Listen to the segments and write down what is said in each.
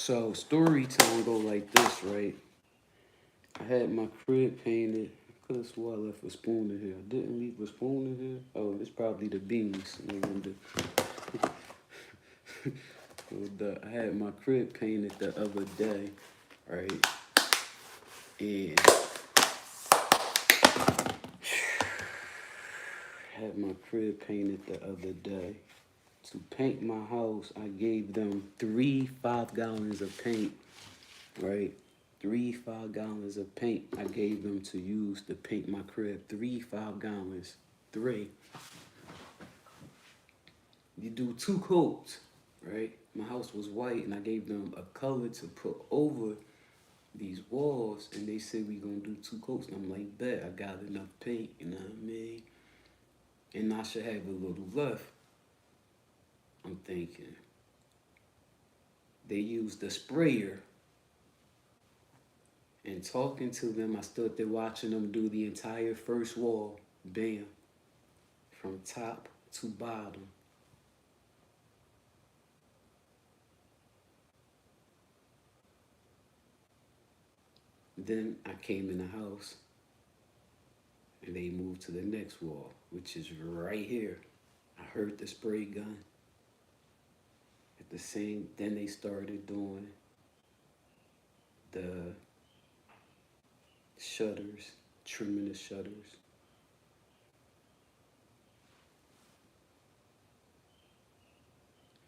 So story time go like this, right? I had my crib painted. I could have swore I left a spoon in here. I didn't leave a spoon in here. Oh, it's probably the beans. I had my crib painted the other day, right? And had my crib painted the other day. To paint my house, I gave them 3 5 gallons of paint, right? 3 5 gallons of paint I gave them to use to paint my crib. 3 5 gallons. Three. You do 2 coats, right? My house was white and I gave them a color to put over these walls and they said we gonna do 2 coats. And I'm like, bet I got enough paint, you know what I mean? And I should have a little left. I'm thinking. They used the sprayer. And talking to them, I stood there watching them do the entire first wall. Bam. From top to bottom. Then I came in the house and they moved to the next wall, which is right here. I heard the spray gun. At the same, then they started doing the shutters, trimming the shutters.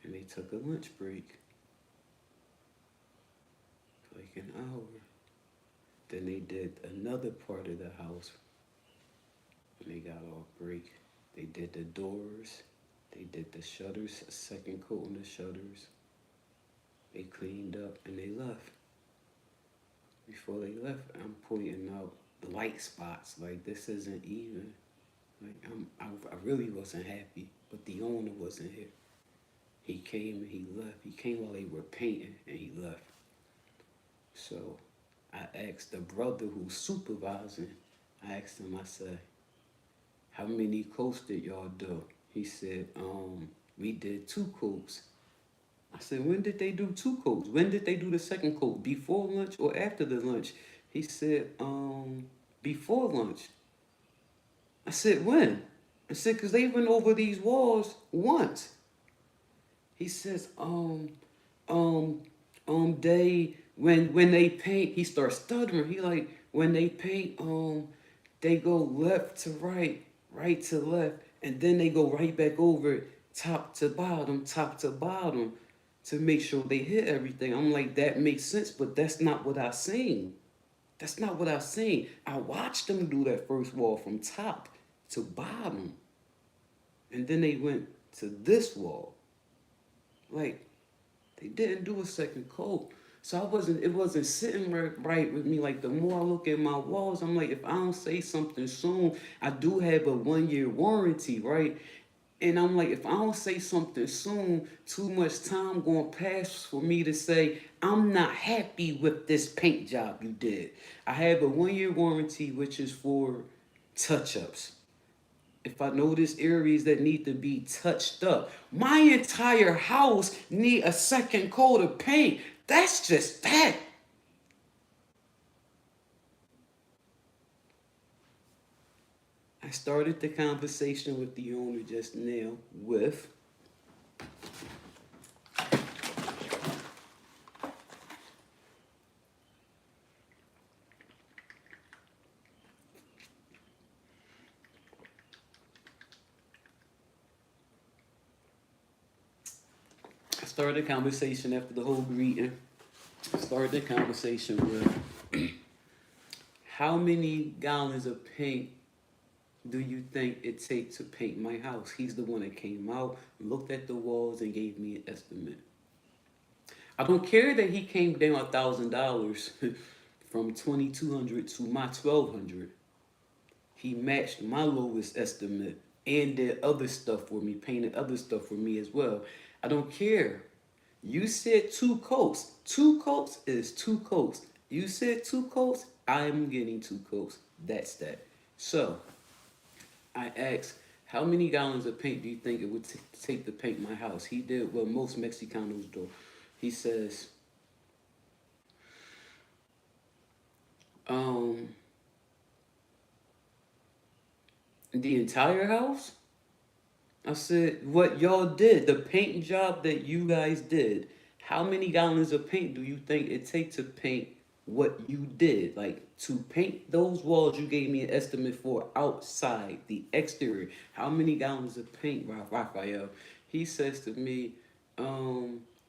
And they took a lunch break, like an hour. Then they did another part of the house when they got off break. They did the doors, they did the shutters, a second coat on the shutters. They cleaned up and they left. Before they left, I'm pointing out the light spots. Like, this isn't even. Like, I really wasn't happy, but the owner wasn't here. He came and he left. He came while they were painting and he left. So I asked the brother who's supervising, I asked him, I said, how many coats did y'all do? He said, we did 2 coats. I said, when did they do 2 coats? When did they do the second coat? Before lunch or after the lunch? He said, before lunch. I said, when? I said, because they went over these walls once. He says, they, when they paint, he starts stuttering. He like, when they paint, they go left to right, right to left, and then they go right back over it, top to bottom, to make sure they hit everything. I'm like, that makes sense, but that's not what I seen. That's not what I seen. I watched them do that first wall from top to bottom. And then they went to this wall. Like, they didn't do a second coat. So it wasn't sitting right with me. Like, the more I look at my walls, I'm like, if I don't say something soon, I do have a 1-year warranty, right? And I'm like, if I don't say something soon, too much time going to pass for me to say, I'm not happy with this paint job you did. I have a 1-year warranty, which is for touch-ups. If I notice areas that need to be touched up, my entire house need a second coat of paint. That's just that. I started the conversation with the owner just now with, I started the conversation after the whole greeting. I started the conversation with, how many gallons of paint do you think it takes to paint my house? He's the one that came out, looked at the walls, and gave me an estimate. I don't care that he came down $1,000 from 2,200 to my 1,200. He matched my lowest estimate and did other stuff for me, painted other stuff for me as well. I don't care. You said 2 coats. 2 coats is 2 coats. You said 2 coats, I'm getting 2 coats. That's that. So I asked, how many gallons of paint do you think it would take to paint my house? He did what most Mexicanos do. He says, Um, the entire house? I said, what y'all did, the paint job that you guys did, how many gallons of paint do you think it takes to paint what you did? Like, to paint those walls, you gave me an estimate for outside, the exterior. How many gallons of paint, Raphael? He says to me,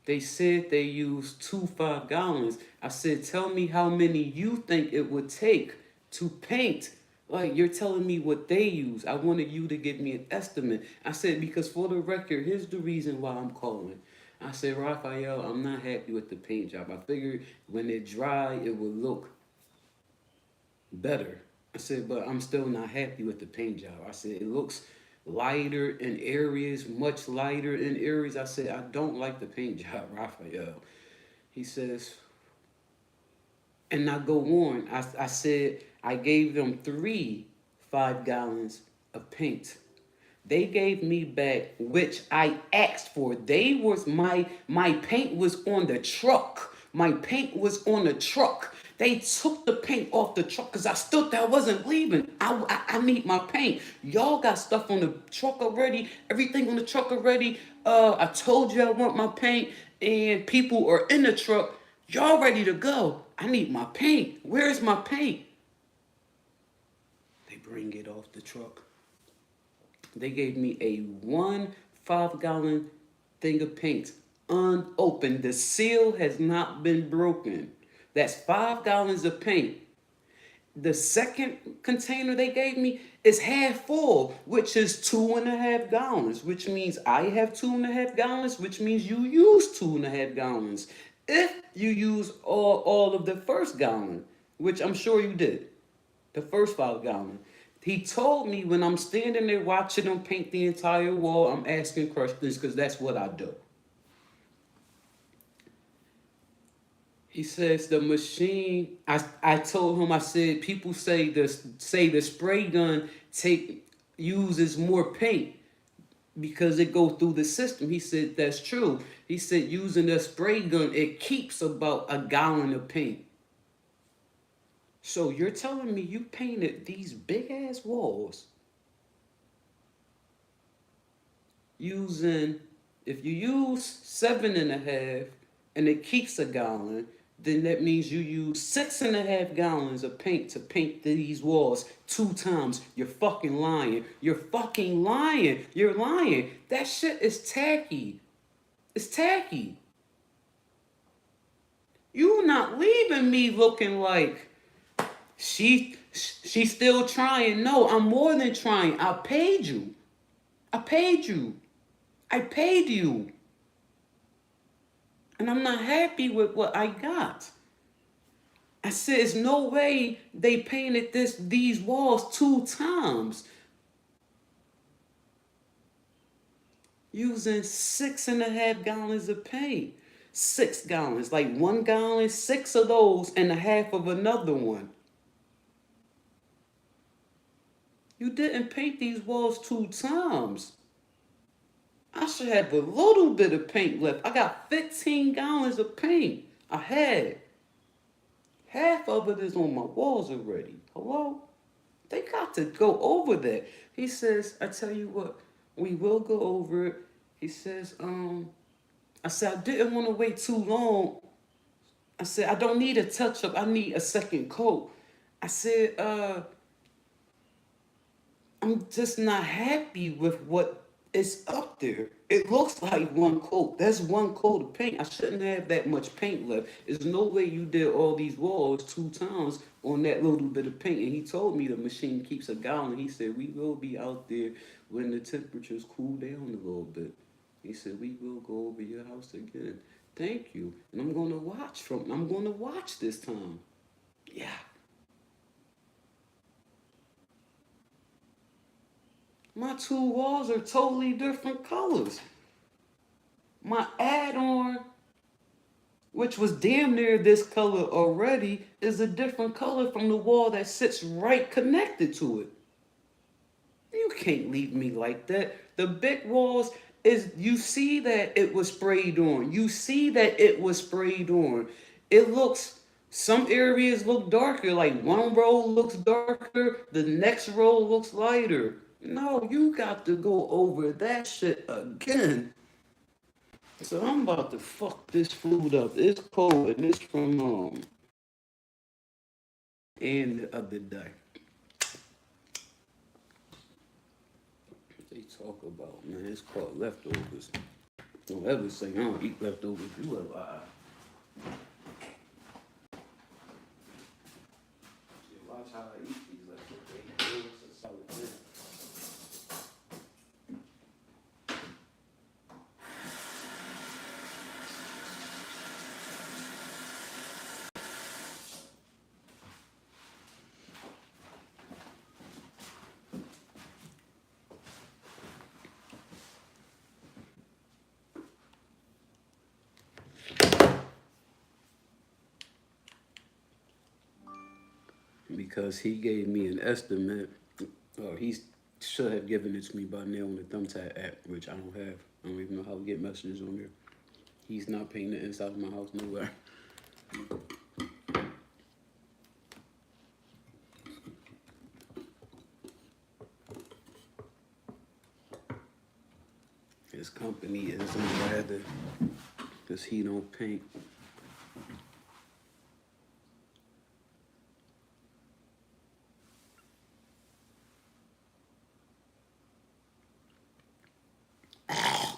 they said they used 5 gallons. I said, tell me how many you think it would take to paint. Like, you're telling me what they use. I wanted you to give me an estimate. I said, because for the record, here's the reason why I'm calling. I said, Raphael, I'm not happy with the paint job. I figured when it dry, it would look better. I said, but I'm still not happy with the paint job. I said, it looks lighter in areas, much lighter in areas. I said, I don't like the paint job, Raphael. He says, and I go on. I said, I gave them 5 gallons of paint. They gave me back, which I asked for. They was my paint was on the truck. My paint was on the truck. They took the paint off the truck because I still that wasn't leaving. I need my paint. Y'all got stuff on the truck already. Everything on the truck already. I told you I want my paint, and people are in the truck. Y'all ready to go? I need my paint. Where's my paint? They bring it off the truck. They gave me a 5 gallon thing of paint, unopened. The seal has not been broken. That's 5 gallons of paint. The second container they gave me is half full, which is 2.5 gallons, which means I have 2.5 gallons, which means you use 2.5 gallons. If you use all of the first gallon, which I'm sure you did, the first 5 gallon. He told me when I'm standing there watching them paint the entire wall, I'm asking questions because that's what I do. He says the machine. I told him, I said people say the spray gun uses more paint because it goes through the system. He said that's true. He said using the spray gun it keeps about a gallon of paint. So you're telling me you painted these big ass walls using, if you use 7.5 and it keeps a gallon, then that means you use 6.5 gallons of paint to paint these walls 2 times. You're fucking lying. You're fucking lying. You're lying. That shit is tacky. It's tacky. You not leaving me looking like she's still trying. No, I'm more than trying. I paid you. I paid you. I paid you. And I'm not happy with what I got. I said, there's no way they painted these walls 2 times. Using 6.5 gallons of paint. 6 gallons, like 1 gallon, 6 of those, and a half of another one. You didn't paint these walls 2 times. I should have a little bit of paint left. I got 15 gallons of paint. I had. Half of it is on my walls already. Hello? They got to go over that. He says, I tell you what, we will go over it. He says, I said, I didn't want to wait too long. I said, I don't need a touch up. I need a second coat. I said, I'm just not happy with what is up there. It looks like 1 coat. That's 1 coat of paint. I shouldn't have that much paint left. There's no way you did all these walls 2 times on that little bit of paint. And he told me the machine keeps a gallon. He said, we will be out there when the temperatures cool down a little bit. He said, we will go over your house again. Thank you. And I'm going to watch this time. Yeah. My 2 walls are totally different colors. My add-on, which was damn near this color already, is a different color from the wall that sits right connected to it. You can't leave me like that. The big walls you see that it was sprayed on. You see that it was sprayed on. It looks Some areas look darker, like one row looks darker, the next row looks lighter. No, you got to go over that shit again. So I'm about to fuck this food up. It's cold and it's from and the other day. They talk about, man, it's called leftovers. Don't ever say I don't eat leftovers. You a lie. Watch how I eat these leftovers. It's a solid thing. Because he gave me an estimate, or he should have given it to me by now on the Thumbtack app, which I don't have. I don't even know how to get messages on there. He's not paying the inside of my house nowhere. His company isn't rather, because he don't paint. I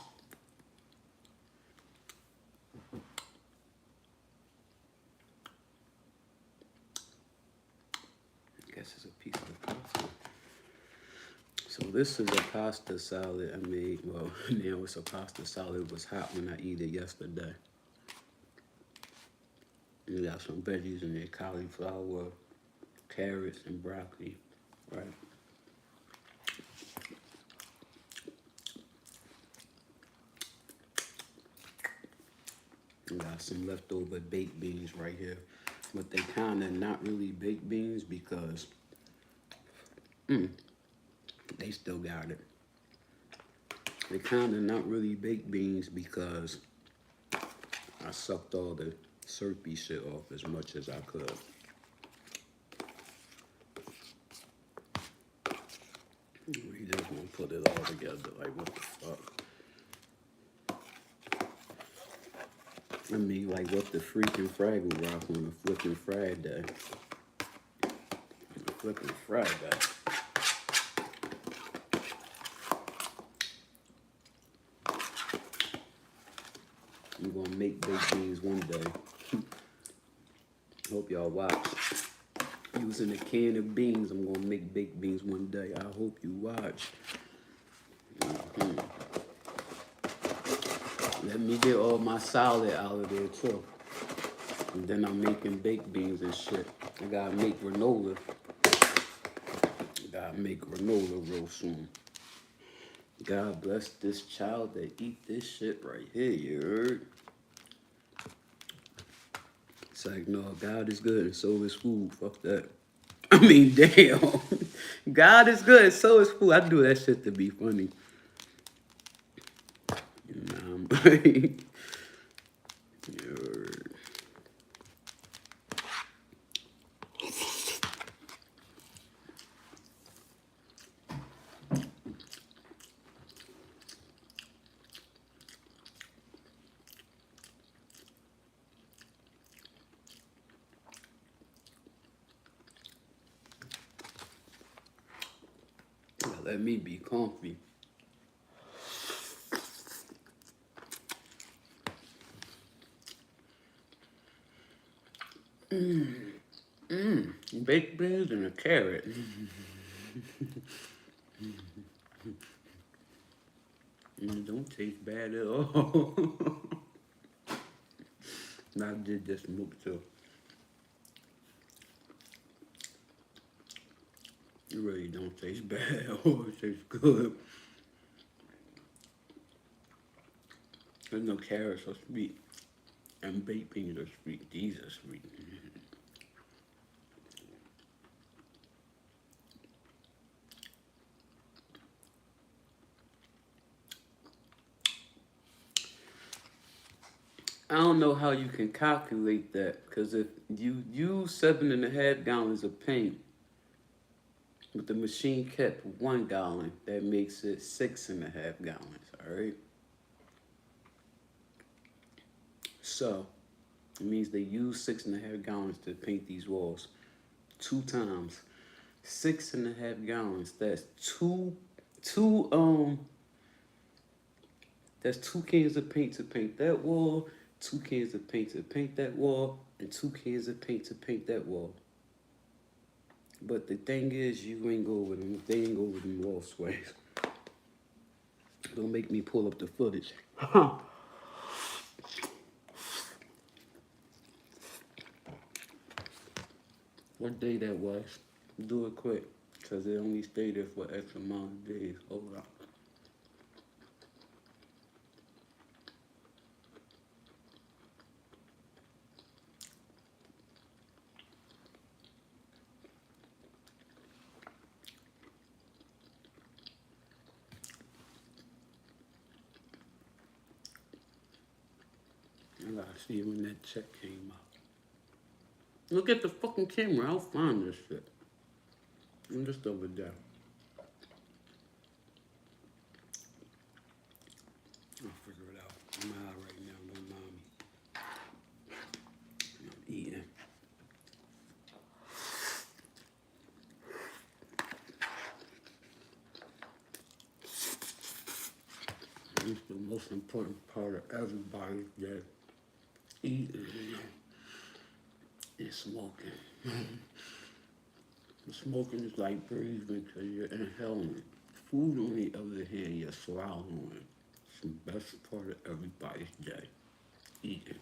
guess it's a piece of pasta. So this is a pasta salad I made. Well, now it's a pasta salad. It was hot when I eat it yesterday. You got some veggies in there, cauliflower, carrots, and broccoli, right? You got some leftover baked beans right here. But they kind of not really baked beans because they still got it. They kind of not really baked beans because I sucked all the syrupy shit off as much as I could. We just gonna put it all together, like what the fuck? I mean, like what the freaking Fraggle Rock on a flipping Friday. Flipping Friday. I'm gonna make baked beans one day. Hope y'all watch. Using a can of beans, I'm gonna make baked beans one day. I hope you watch. Let me get all my salad out of there too. And then I'm making baked beans and shit. I gotta make granola. Gotta make granola real soon. God bless this child that eat this shit right here, you heard? It's like, no, God is good and so is food. Fuck that. I mean, damn. God is good and so is food. I do that shit to be funny. You heard? Let me be comfy. Baked beans and a carrot. It don't taste bad at all. I did this move too. It really don't taste bad at all. It tastes good. There's no carrots are sweet. And baked beans are sweet. These are sweet. I don't know how you can calculate that because if you use 7.5 gallons of paint, but the machine kept 1 gallon, that makes it 6.5 gallons. All right. So it means they use 6.5 gallons to paint these walls 2 times. 6.5 gallons. Two that's 2 cans of paint to paint that wall, 2 cans of paint to paint that wall, and 2 cans of paint to paint that wall. But the thing is, you ain't go with them. They ain't go with them wall sprays. Don't make me pull up the footage. What day that was? Do it quick, cause it only stayed there for X amount of days. Hold on. I gotta see when that check came out. Look at the fucking camera. I'll find this shit. I'm just over there. I'll figure it out. I'm out right now. Don't mind me. I'm eating. It's the most important part of everybody's day. Eating, and smoking. Smoking is like breathing because you're inhaling. Food, on the other hand, you're swallowing. It's the best part of everybody's day. Eating.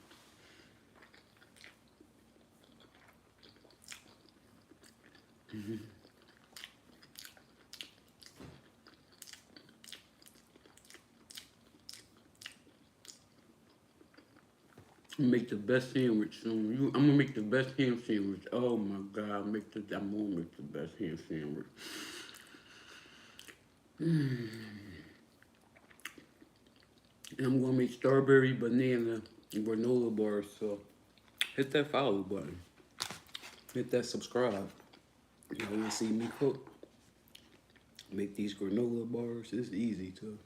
Make the best sandwich soon. I'm gonna make the best ham sandwich. Oh my god, I'm gonna make the best ham sandwich. And I'm gonna make strawberry, banana, and granola bars. So hit that follow button. Hit that subscribe. You wanna see me cook? Make these granola bars. It's easy too.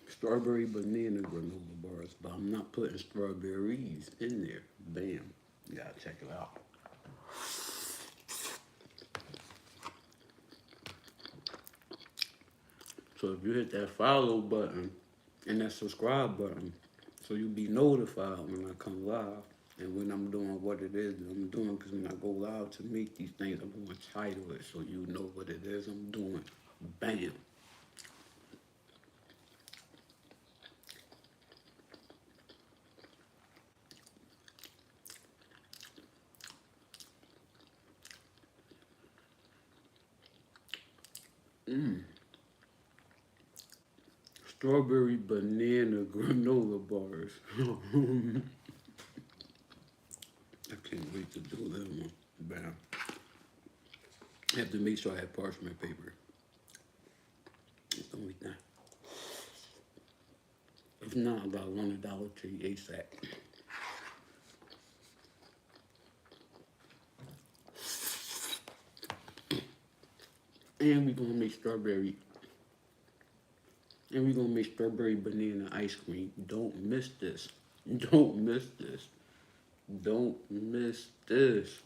Strawberry banana granola bars, but I'm not putting strawberries in there. Bam. You gotta check it out. So if you hit that follow button and that subscribe button, so you'll be notified when I come live and when I'm doing what it is that I'm doing. Because when I go live to make these things, I'm going to title it so you know what it is I'm doing. Bam. Strawberry banana granola bars. I can't wait to do that one. Bam. I have to make sure I have parchment paper. That's the only thing. If not, I gotta run a Dollar Tree ASAP. And we're gonna make strawberry. And we're gonna make strawberry banana ice cream. Don't miss this. Don't miss this. Don't miss this.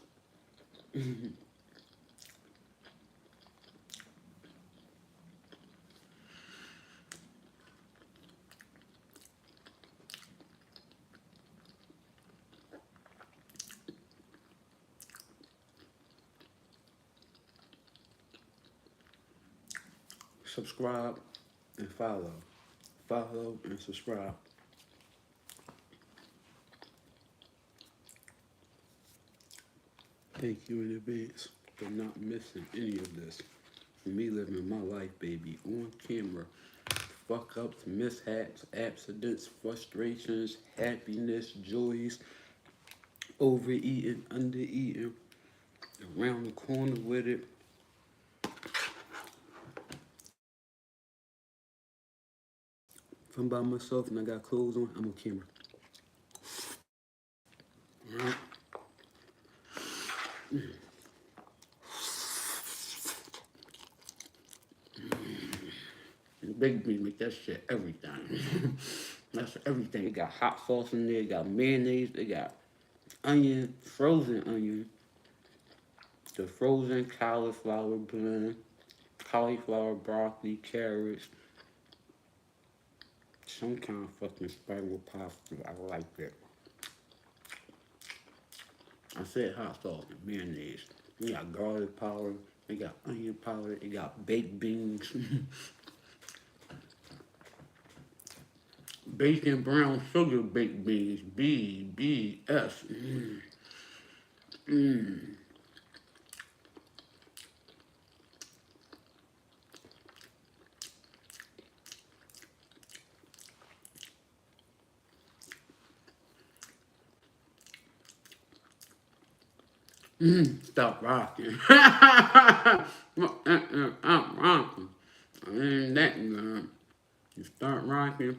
Subscribe and follow. Follow and subscribe. Thank you in advance for not missing any of this. For me living my life, baby, on camera. Fuck ups, mishaps, accidents, frustrations, happiness, joys, overeating, undereating, around the corner with it. If I'm by myself and I got clothes on, I'm on camera. All right. Baked beans make that shit everything. That's everything. It got hot sauce in there, it got mayonnaise, it got onion, frozen onion, the frozen cauliflower blend, cauliflower, broccoli, carrots, some kind of fucking spiral pasta. I like it. I said hot sauce and mayonnaise. They got garlic powder, they got onion powder, they got baked beans, bacon brown sugar baked beans, BBS. Stop rocking. I'm rocking. Ain't that good. You start rocking.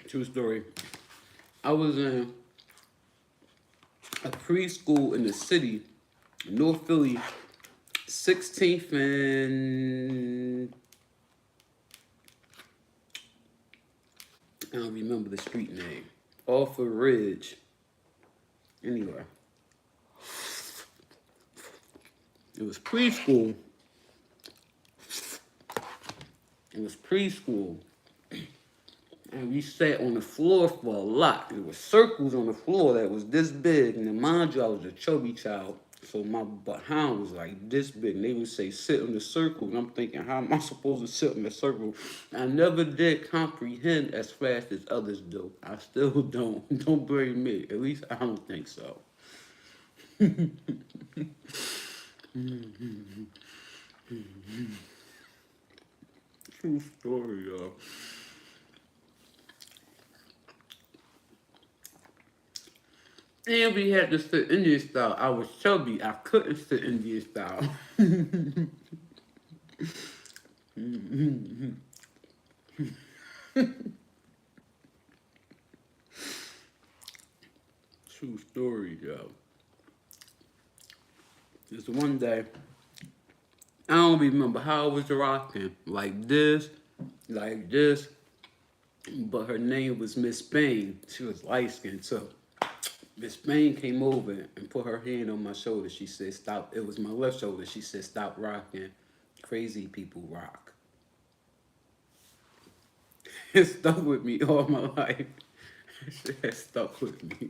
True story. I was in a preschool in the city, North Philly, 16th and I don't remember the street name. Off of Ridge. Anyway, it was preschool. It was preschool. And we sat on the floor for a lot. There were circles on the floor that was this big. And then mind you, I was a chubby child. So my behind was like this big. And they would say, sit in the circle. And I'm thinking, how am I supposed to sit in the circle? I never did comprehend as fast as others do. I still don't. Don't blame me. At least I don't think so. True story, y'all. And we had to sit Indian style. I was chubby. I couldn't sit Indian style. True story, yo. This one day, I don't remember how I was rocking. Like this, but her name was Miss Spain. She was light skinned too. Miss Spain came over and put her hand on my shoulder. She said, stop. It was my left shoulder. She said, stop rocking. Crazy people rock. It stuck with me all my life. It has stuck with me.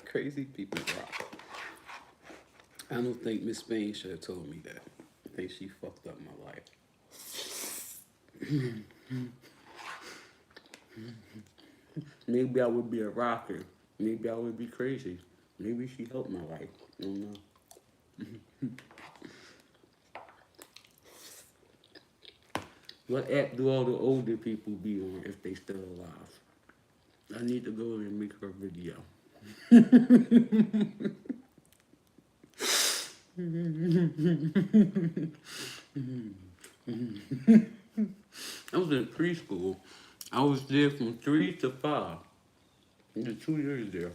Crazy people rock. I don't think Miss Spain should have told me that. I think she fucked up my life. Maybe I would be a rocker. Maybe I would be crazy. Maybe she helped my life. I don't know. What app do all the older people be on if they still alive? I need to go and make her video. I was in preschool. I was there from 3 to 5. I did 2 years there.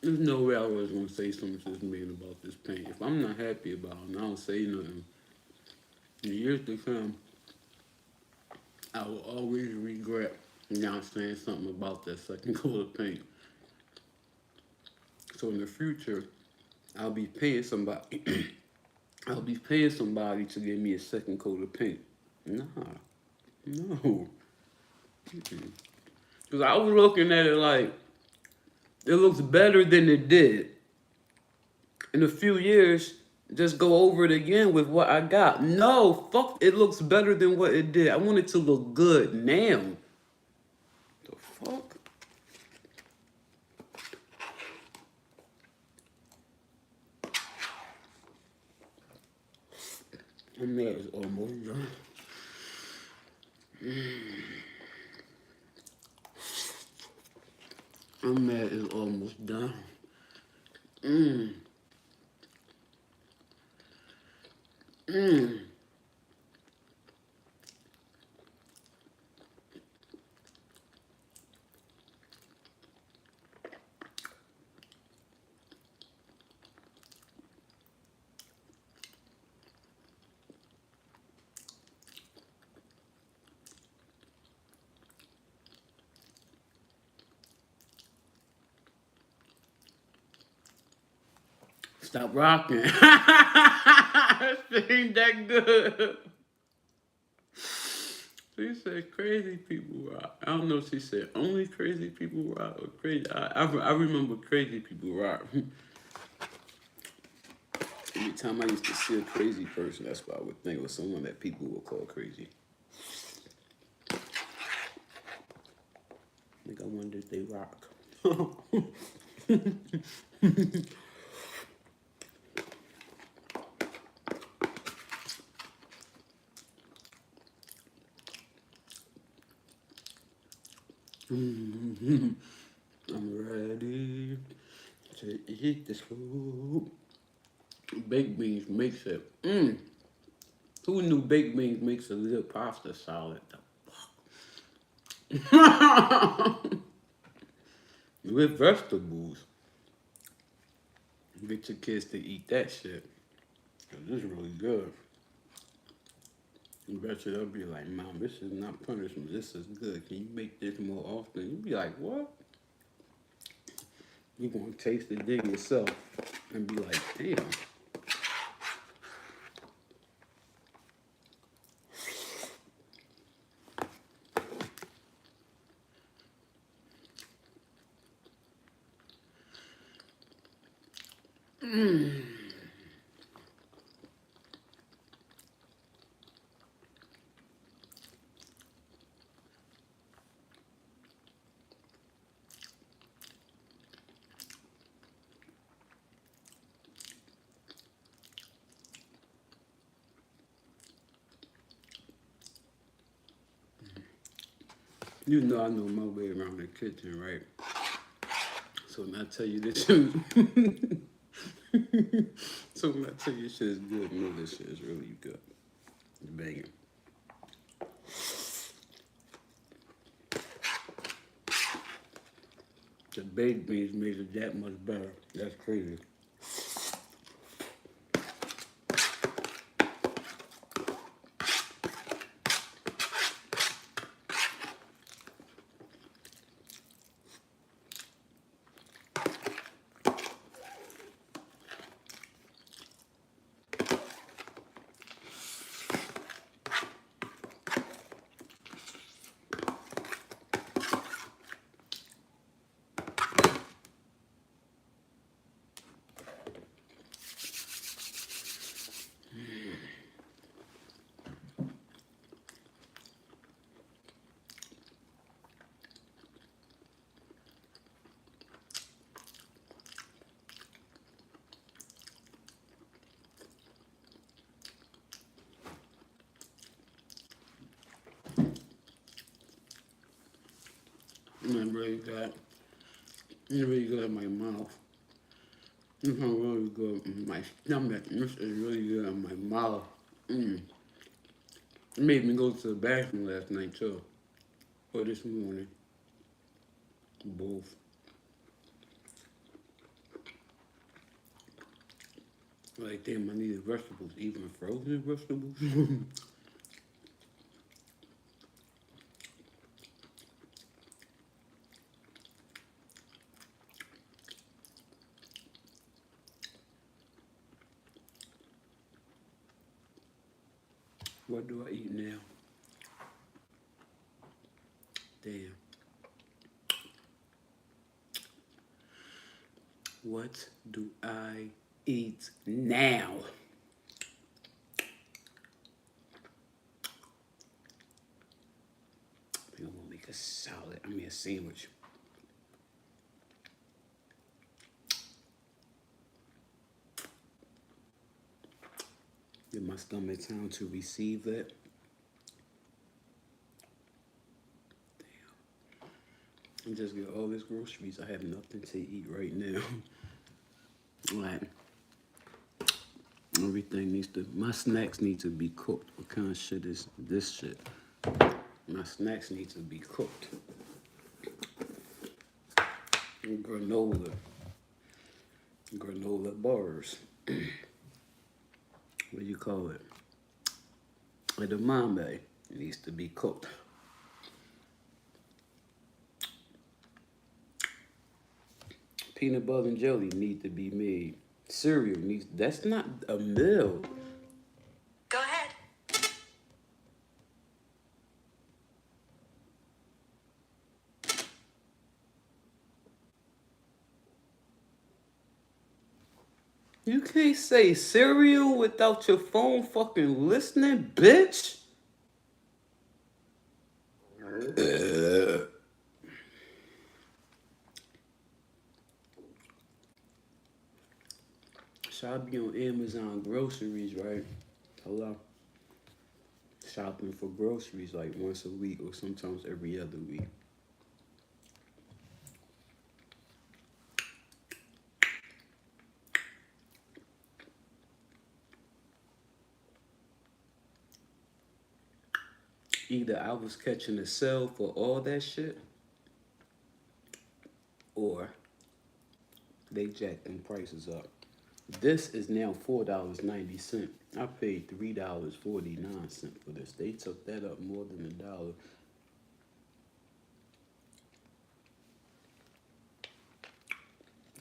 There's no way I was gonna say something to this man about this paint. If I'm not happy about it, I don't say nothing. In years to come, I will always regret not saying something about that second coat of paint. So in the future, I'll be paying somebody. I'll be paying somebody to give me a second coat of paint. Nah, no. Because I was looking at it like, it looks better than it did. In a few years, just go over it again with what I got. No, fuck, it looks better than what it did. I want it to look good now. The fuck? I'm mad it's almost done. I'm mad it's almost done. Mmm. Stop rocking. It ain't that good. She said crazy people rock. I don't know if she said only crazy people rock or crazy. I remember crazy people rock. Every time I used to see a crazy person, that's what I would think was someone that people would call crazy. Like I wonder if they rock. I'm ready to eat this food. Baked beans makes it. Who knew baked beans makes a little pasta salad? With vegetables. Get your kids to eat that shit. Cause this is really good. I bet you they'll be like, Mom, this is not punishment. This is good. Can you make this more often? You'll be like, what? You gonna taste the thing yourself and be like, damn. You know I know my way around the kitchen, right? So when I tell you this shit, so when I tell you shit is good, know this shit is really good. It's banging. The baked beans made it that much better. That's crazy. It's really good. It's really good in my mouth. It's really good in my stomach. This is really good in my mouth. It made me go to the bathroom last night too. Or this morning. Both. Like damn, I needed vegetables, even frozen vegetables. What do I eat now? Damn. What do I eat now? I think I'm gonna make a salad. I mean a sandwich. Give my stomach time to receive that. I just get all these groceries. I have nothing to eat right now. Like, I'm Everything needs to, my snacks need to be cooked. What kind of shit is this shit? My snacks need to be cooked. Granola. Granola bars. What do you call it? Edamame. It needs to be cooked. Peanut butter and jelly need to be made. Cereal needs, that's not a meal. Go ahead. You can't say cereal without your phone fucking listening, bitch. So I be on Amazon groceries, right? Hello? Shopping for groceries like once a week or sometimes every other week. Either I was catching a sale for all that shit, or they jacked them prices up. This is now $4.90. I paid $3.49 for this. They took that up more than $1.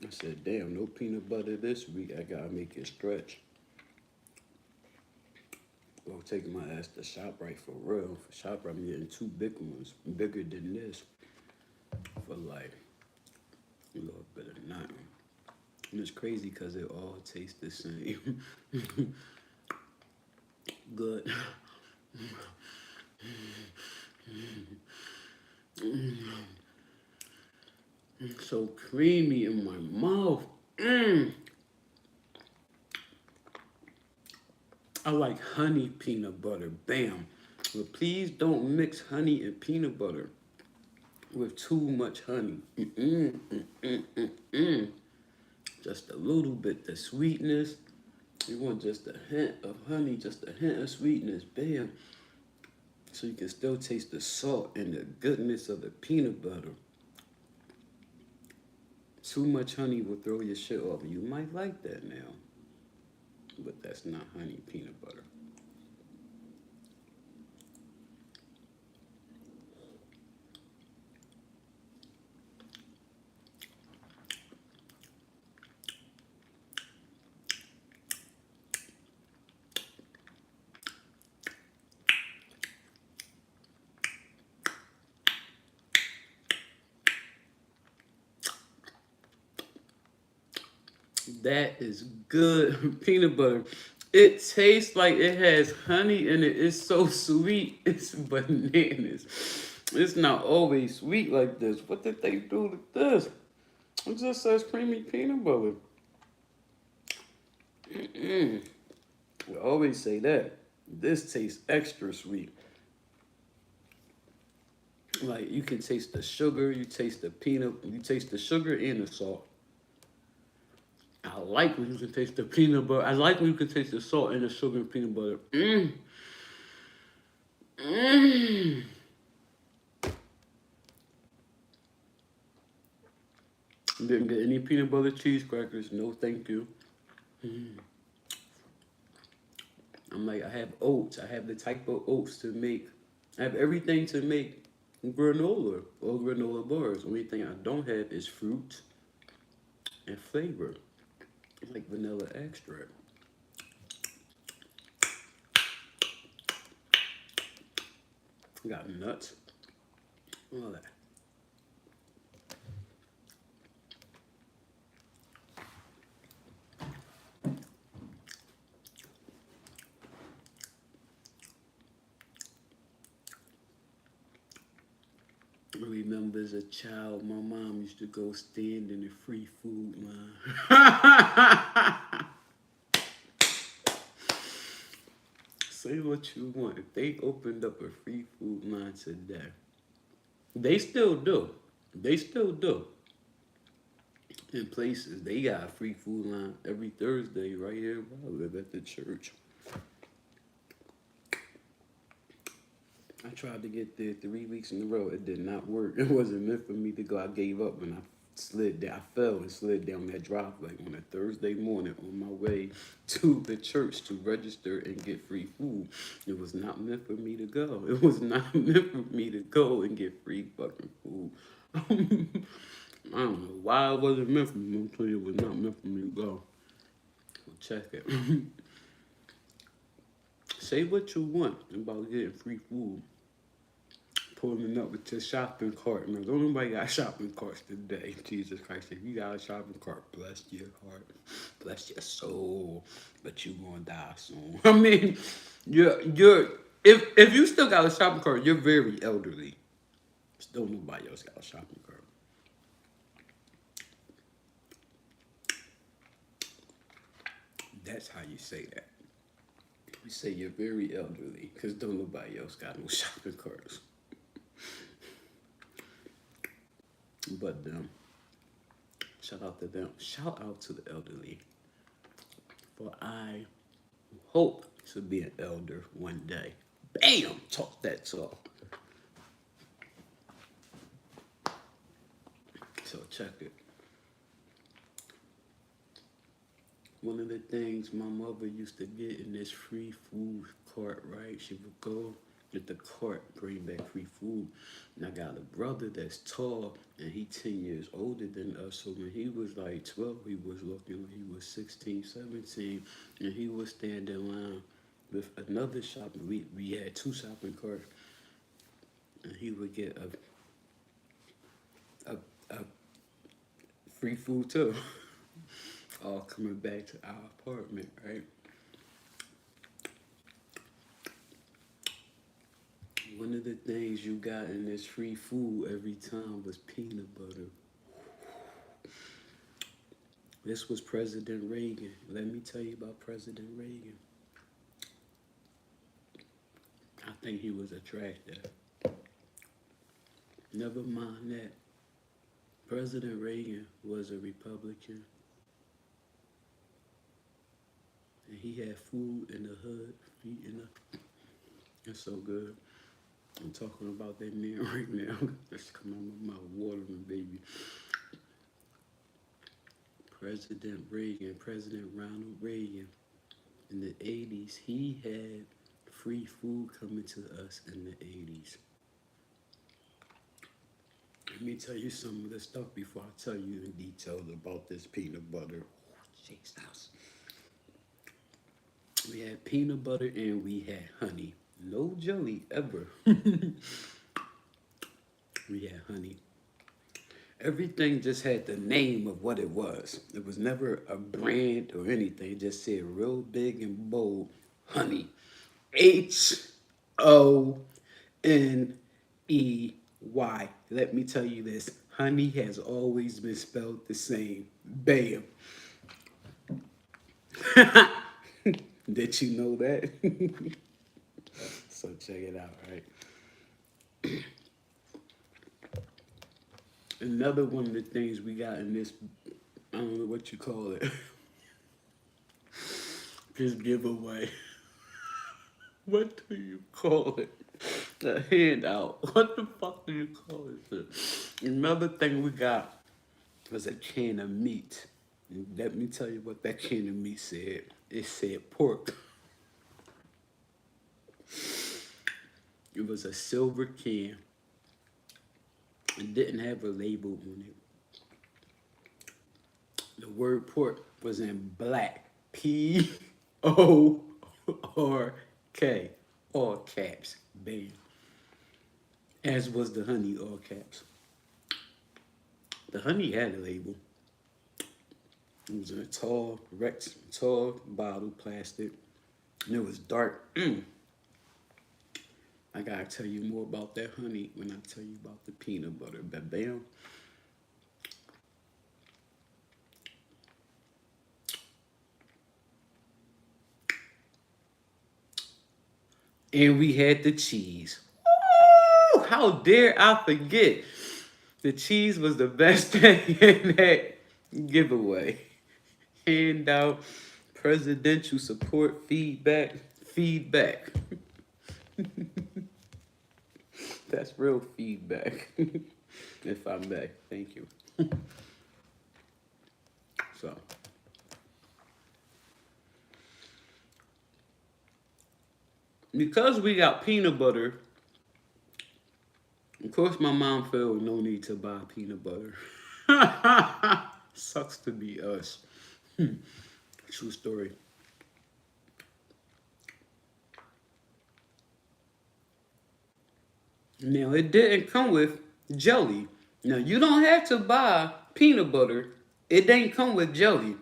I said, damn, no peanut butter this week. I gotta make it stretch. Well, taking my ass to ShopRite for real. For ShopRite, I'm getting 2 big ones, bigger than this, for like a little bit of nothing. And it's crazy because it all tastes the same. Good. So creamy in my mouth. I like honey peanut butter. Bam. But please don't mix honey and peanut butter with too much honey. Just a little bit. The sweetness. You want just a hint of honey, just a hint of sweetness. Bam. So you can still taste the salt and the goodness of the peanut butter. Too much honey will throw your shit off. You might like that now, but that's not honey peanut butter. That is good peanut butter. It tastes like it has honey in it. It's so sweet. It's bananas. It's not always sweet like this. What did they do to this? It just says creamy peanut butter. I always say that. This tastes extra sweet. Like you can taste the sugar, you taste the peanut, you taste the sugar and the salt. I like when you can taste the peanut butter. I like when you can taste the salt and the sugar and peanut butter. Didn't get any peanut butter cheese crackers. No, thank you. I'm like, I have oats. I have the type of oats to make. I have everything to make granola or granola bars. The only thing I don't have is fruit and flavor. Like vanilla extract. Got nuts. All that. I remember as a child, my mom used to go stand in the free food line. Say what you want. If they opened up a free food line today, they still do. They still do. in places. They got a free food line every Thursday right here where I live at the church. I tried to get there 3 weeks in a row. It did not work. It wasn't meant for me to go. I gave up and I slid down. I fell and slid down that driveway on a Thursday morning on my way to the church to register and get free food. It was not meant for me to go. It was not meant for me to go and get free fucking food. I don't know why it wasn't meant for me. I'm telling you, it was not meant for me to go. Well, check it. Say what you want about getting free food. Pulling up with your shopping cart. Now, don't nobody got shopping carts today. Jesus Christ, if you got a shopping cart, bless your heart, bless your soul, but you gonna die soon. I mean, if you still got a shopping cart, you're very elderly. Still nobody else got a shopping cart. That's how you say that. You say you're very elderly, because don't nobody else got no shopping carts. But shout out to them. Shout out to the elderly. For I hope to be an elder one day. Bam! Talk that talk. So check it. One of the things my mother used to get in this free food cart, right? She would go with the cart, bring back free food. And I got a brother that's tall, and he 10 years older than us. So when he was like 12, he was looking like he was 16, 17, and he was standing in line with another shopping. We had 2 shopping carts, and he would get a free food too. All coming back to our apartment, right? One of the things you got in this free food every time was peanut butter. This was President Reagan. Let me tell you about President Reagan. I think he was attractive. Never mind that. President Reagan was a Republican. And he had food in the hood. That's so good. I'm talking about that man right now. That's coming out of my mouth, watering, baby. President Reagan, President Ronald Reagan, in the 80s, he had free food coming to us in the 80s. Let me tell you some of the stuff before I tell you in detail about this peanut butter. Oh, Jesus. We had peanut butter and we had honey. No jelly ever. We had honey. Everything just had the name of what it was. It was never a brand or anything. It just said real big and bold, honey. Honey. Let me tell you this. Honey has always been spelled the same. Bam. Did you know that? So check it out, right? Another one of the things we got in this, I don't know what you call it, this giveaway. What do you call it? A handout. What the fuck do you call it? Another thing we got was a can of meat. And let me tell you what that can of meat said. It said pork. It was a silver can. It didn't have a label on it. The word pork was in black. P-O-R-K. All caps. Bam. As was the honey, all caps. The honey had a label. It was in a tall bottle, plastic. And it was dark. I gotta tell you more about that honey when I tell you about the peanut butter. But bam. And we had the cheese. Ooh, how dare I forget? The cheese was the best thing in that giveaway. Hand out presidential support feedback. Feedback. That's real feedback. If I may. Thank you. So. Because we got peanut butter, of course my mom felt no need to buy peanut butter. Sucks to be us. True story. Now, it didn't come with jelly. Now, you don't have to buy peanut butter. It didn't come with jelly.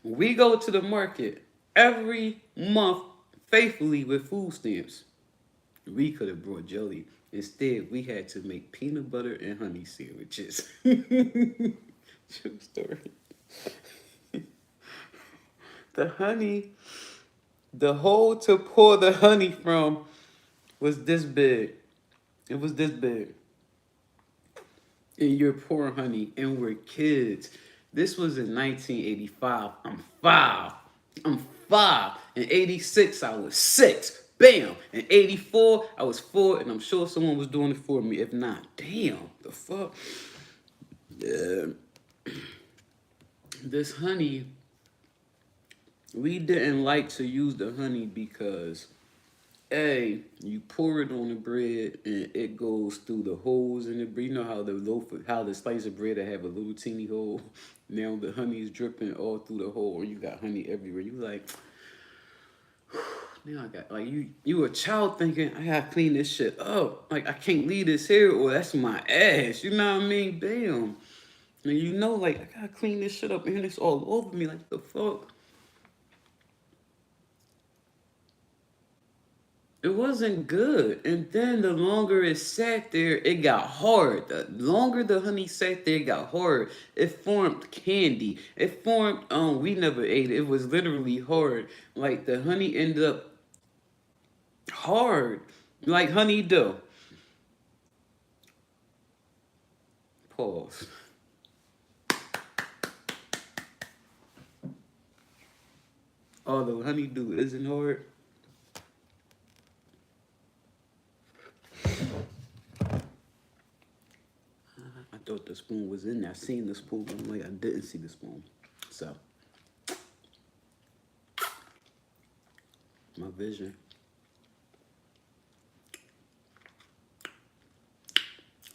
We go to the market every month faithfully with food stamps. We could have brought jelly. Instead, we had to make peanut butter and honey sandwiches. True story. The honey, the hole to pour the honey from was this big. It was this big. And you're pouring honey, and we're kids. This was in 1985. I'm five. I'm five. In 86, I was 6. Bam. In 84, I was 4, and I'm sure someone was doing it for me. If not, damn, the fuck. Yeah. This honey, we didn't like to use the honey because A, you pour it on the bread and it goes through the holes in the bread. You know how how the slice of bread that have a little teeny hole. Now the honey is dripping all through the hole, or you got honey everywhere. You like, now I got like you a child thinking I gotta clean this shit up. Like I can't leave this here, or that's my ass. You know what I mean? Damn. And you know, like I gotta clean this shit up, and it's all over me. Like the fuck. It wasn't good. And then the longer it sat there, it got hard. The longer the honey sat there, it got hard. It formed candy. It formed, we never ate it. It was literally hard. Like the honey ended up hard. Like honey dough. Pause. Although honeydew isn't hard. I thought the spoon was in there. I seen the spoon. I'm like, I didn't see the spoon. So, my vision.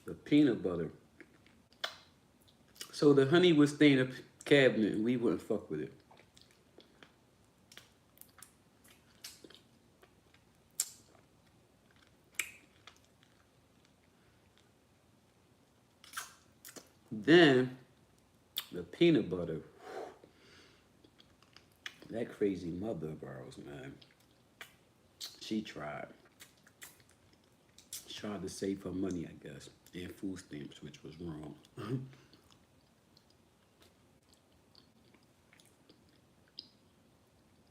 The peanut butter. So the honey would stay in the cabinet and we wouldn't fuck with it. Then, the peanut butter. That crazy mother of ours, man. She tried. She tried to save her money, I guess, and food stamps, which was wrong.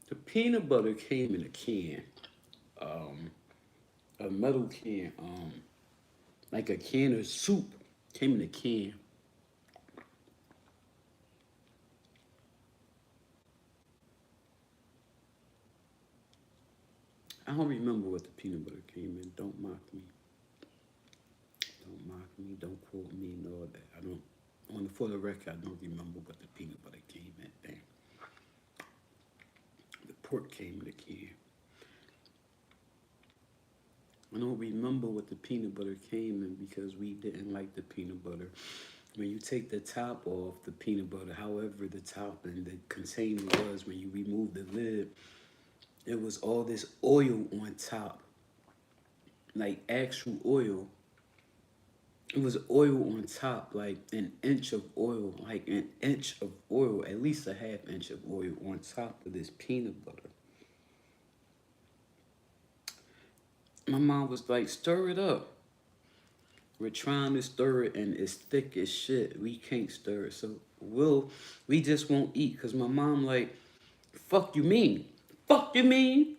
The peanut butter came in a can. A metal can. Like a can of soup came in a can. I don't remember what the peanut butter came in. Don't mock me. Don't mock me. Don't quote me and all that. I don't. For the record, I don't remember what the peanut butter came in. Damn. The pork came in a can. I don't remember what the peanut butter came in because we didn't like the peanut butter. When you take the top off the peanut butter, however the top and the container was, when you remove the lid, it was all this oil on top. Like actual oil. It was oil on top, like an inch of oil, at least a half inch of oil on top of this peanut butter. My mom was like, stir it up. We're trying to stir it and it's thick as shit. We can't stir it. So we just won't eat. Cause my mom like, fuck you mean? Fuck you mean?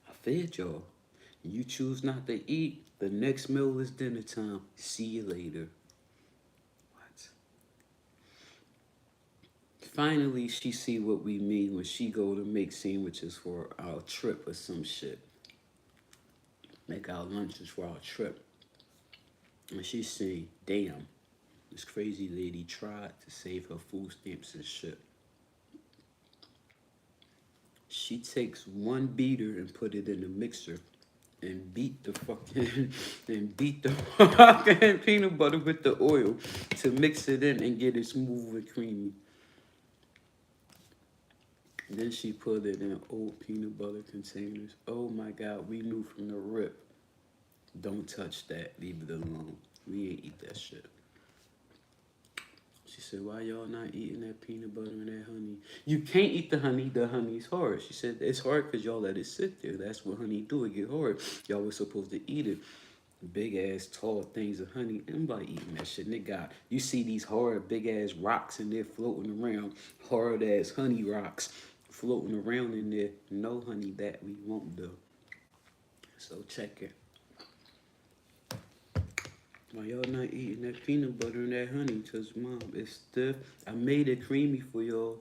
I fed y'all. You choose not to eat. The next meal is dinner time. See you later. What? Finally, she see what we mean when she go to make sandwiches for our trip or some shit. Make our lunches for our trip. And she say, damn, this crazy lady tried to save her food stamps and shit. She takes one beater and put it in the mixer and beat the fucking and beat the fucking peanut butter with the oil to mix it in and get it smooth and creamy. Then she put it in old peanut butter containers. Oh my God, we knew from the rip. Don't touch that. Leave it alone. We ain't eat that shit. She said, why y'all not eating that peanut butter and that honey? You can't eat the honey. The honey's hard. She said, it's hard because y'all let it sit there. That's what honey do. It get hard. Y'all was supposed to eat it. Big ass tall things of honey. Anybody eating that shit? And it got, you see these hard big ass rocks in there floating around. Hard ass honey rocks floating around in there. No honey, that we won't do. So check it. Why y'all not eating that peanut butter and that honey? Cause mom, it's stiff. I made it creamy for y'all.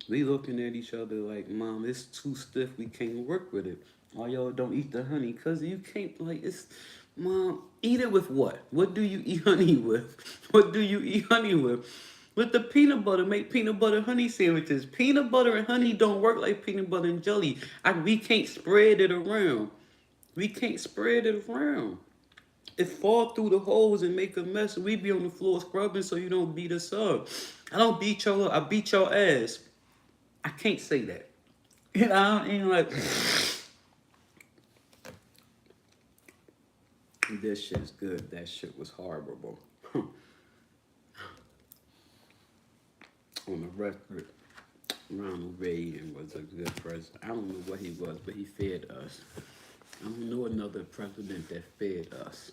We looking at each other like, mom, it's too stiff. We can't work with it. Why y'all don't eat the honey? Cause you can't, like, it's, mom, eat it with what? What do you eat honey with? What do you eat honey with? With the peanut butter, make peanut butter honey sandwiches. Peanut butter and honey don't work like peanut butter and jelly. We can't spread it around. We can't spread it around. It fall through the holes and make a mess. We be on the floor scrubbing so you don't beat us up. I don't beat y'all up. I beat your ass. I can't say that. You know, I ain't like, this shit's good. That shit was horrible. On the record, Ronald Reagan was a good president. I don't know what he was, but he fed us. I don't know another president that fed us.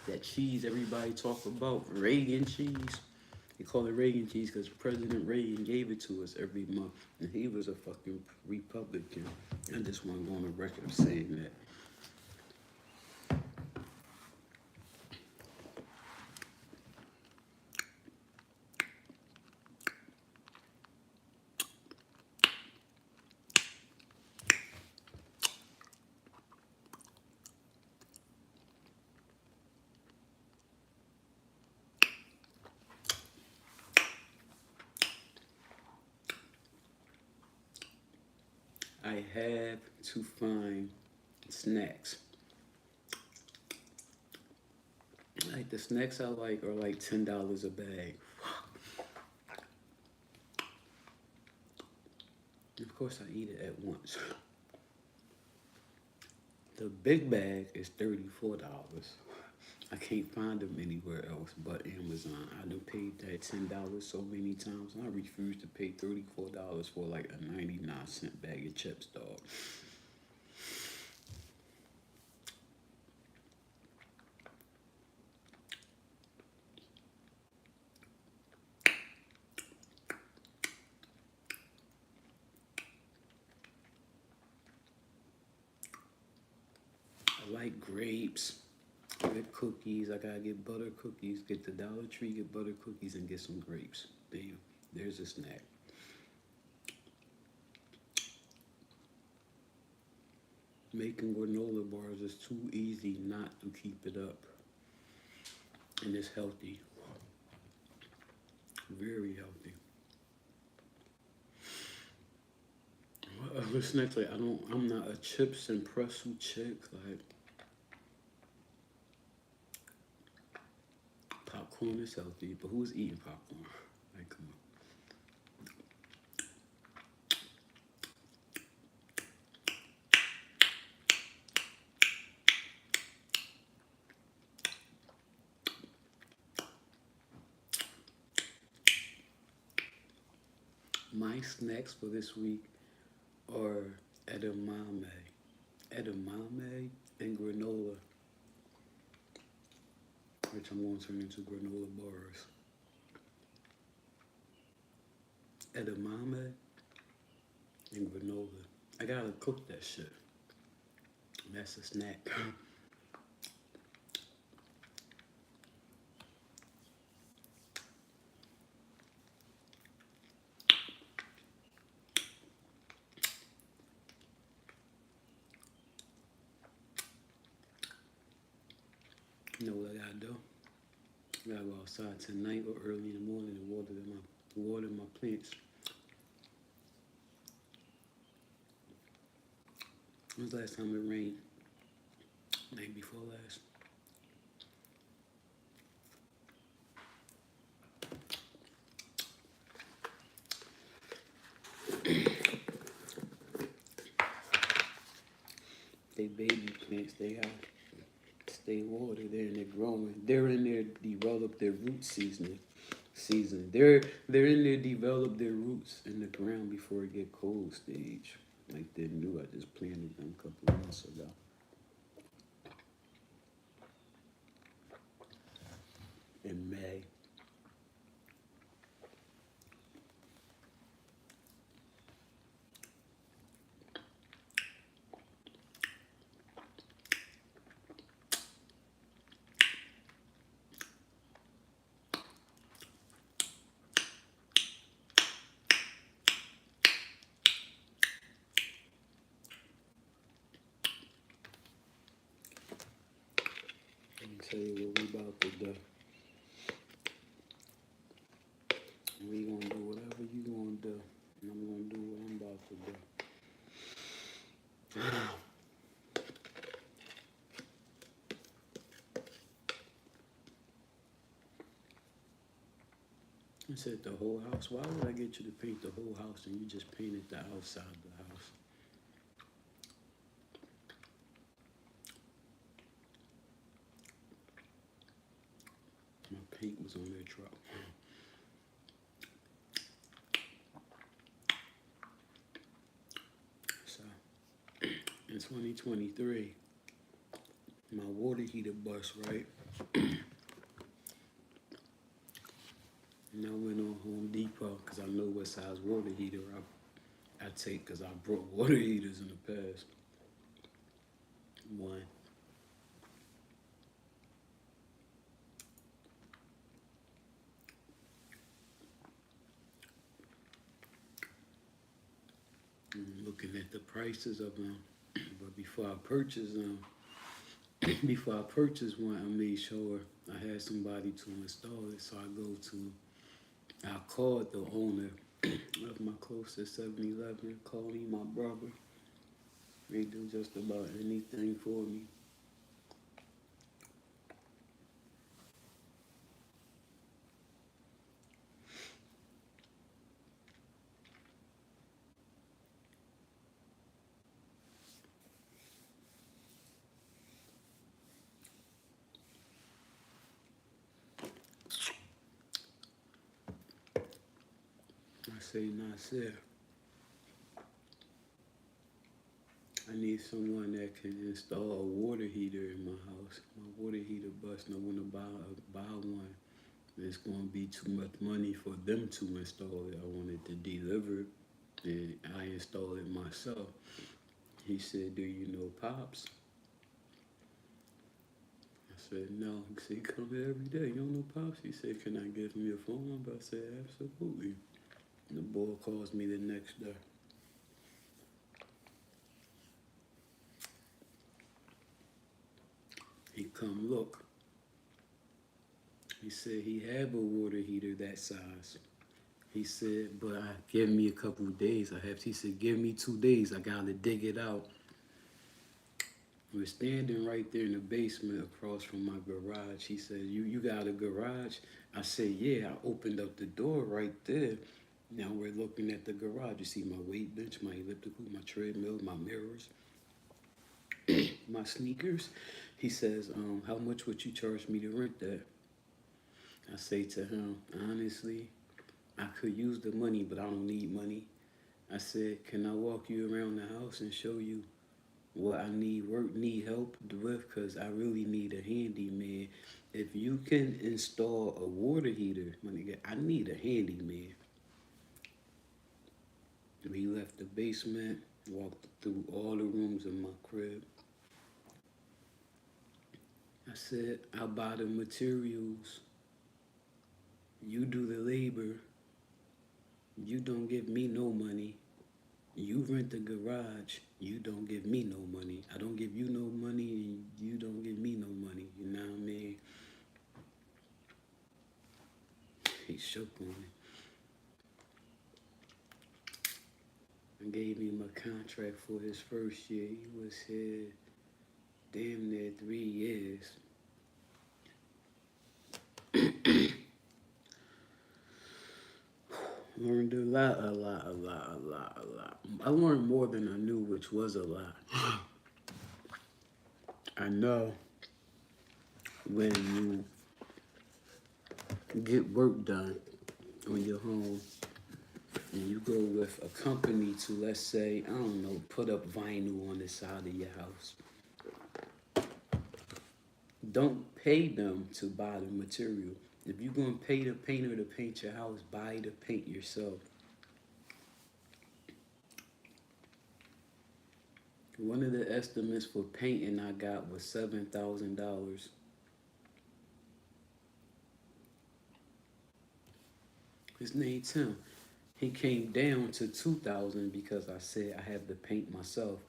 That cheese everybody talk about, Reagan cheese. They call it Reagan cheese because President Reagan gave it to us every month. And he was a fucking Republican. I just want to go on the record of saying that. I have to find snacks. Like the snacks I like are like $10 a bag. Of course I eat it at once. The big bag is $34. I can't find them anywhere else but Amazon. I done paid that $10 so many times. I refuse to pay $34 for like a 99-cent bag of chips, dog. I like grapes. I get cookies. I gotta get butter cookies. Get the Dollar Tree, get butter cookies, and get some grapes. Damn, there's a snack. Making granola bars is too easy not to keep it up. And it's healthy. Very healthy. What other snacks? Like I'm not a chips and pretzel chick. Like popcorn is healthy, but who's eating popcorn? Like, come on. My snacks for this week are edamame. Edamame and granola, which I'm going to turn into granola bars. Edamame and granola. I gotta cook that shit. That's a snack. gotta go outside tonight or early in the morning and water my plants. When was the last time it rained? Night before last. They baby plants, they have stay watered. They're in their growing. They're in their develop their root season. They're in there develop their roots in the ground before it get cold stage. Like they're new. I just planted them a couple of months ago. In May. Let me tell you what we about to do. We gonna do whatever you gonna do, and I'm gonna do what I'm about to do. I said the whole house. Why would I get you to paint the whole house and you just painted the outside of the house? My paint was on that truck. So, in 2023, my water heater bust, right? And I went on Home Depot because I know what size water heater I take because I broke water heaters in the past. One. I'm looking at the prices of them, but before I purchased them, before I purchased one, I made sure I had somebody to install it. So I called the owner of my closest 7-Eleven, called him my brother. They do just about anything for me. I say, Nasir, I need someone that can install a water heater in my house. My water heater bust, and I want to buy one. It's going to be too much money for them to install it. I wanted to deliver it, and I install it myself. He said, do you know Pops? I said, no. He said, he come here every day. You don't know Pops? He said, can I give him your phone number? I said, absolutely. And the boy calls me the next day. He come look. He said he have a water heater that size. He said, but give me a couple of days. He said, give me 2 days. I gotta dig it out. We're standing right there in the basement across from my garage. He said, you got a garage? I said, yeah. I opened up the door right there. Now we're looking at the garage. You see my weight bench, my elliptical, my treadmill, my mirrors, my sneakers. He says, how much would you charge me to rent that? I say to him, honestly, I could use the money, but I don't need money. I said, can I walk you around the house and show you what I need help with? Because I really need a handyman. If you can install a water heater, my nigga, I need a handyman. We left the basement, walked through all the rooms in my crib. I said, I'll buy the materials. You do the labor. You don't give me no money. You rent the garage. You don't give me no money. I don't give you no money, and you don't give me no money. You know what I mean? He shook on it. And gave him a contract for his first year. He was here damn near 3 years. Learned a lot. I learned more than I knew, which was a lot. I know when you get work done on your home and you go with a company to, let's say, I don't know, put up vinyl on the side of your house. Don't pay them to buy the material. If you're going to pay the painter to paint your house, buy the paint yourself. One of the estimates for painting I got was $7,000. His name Tim. He came down to $2,000 because I said I have to paint myself.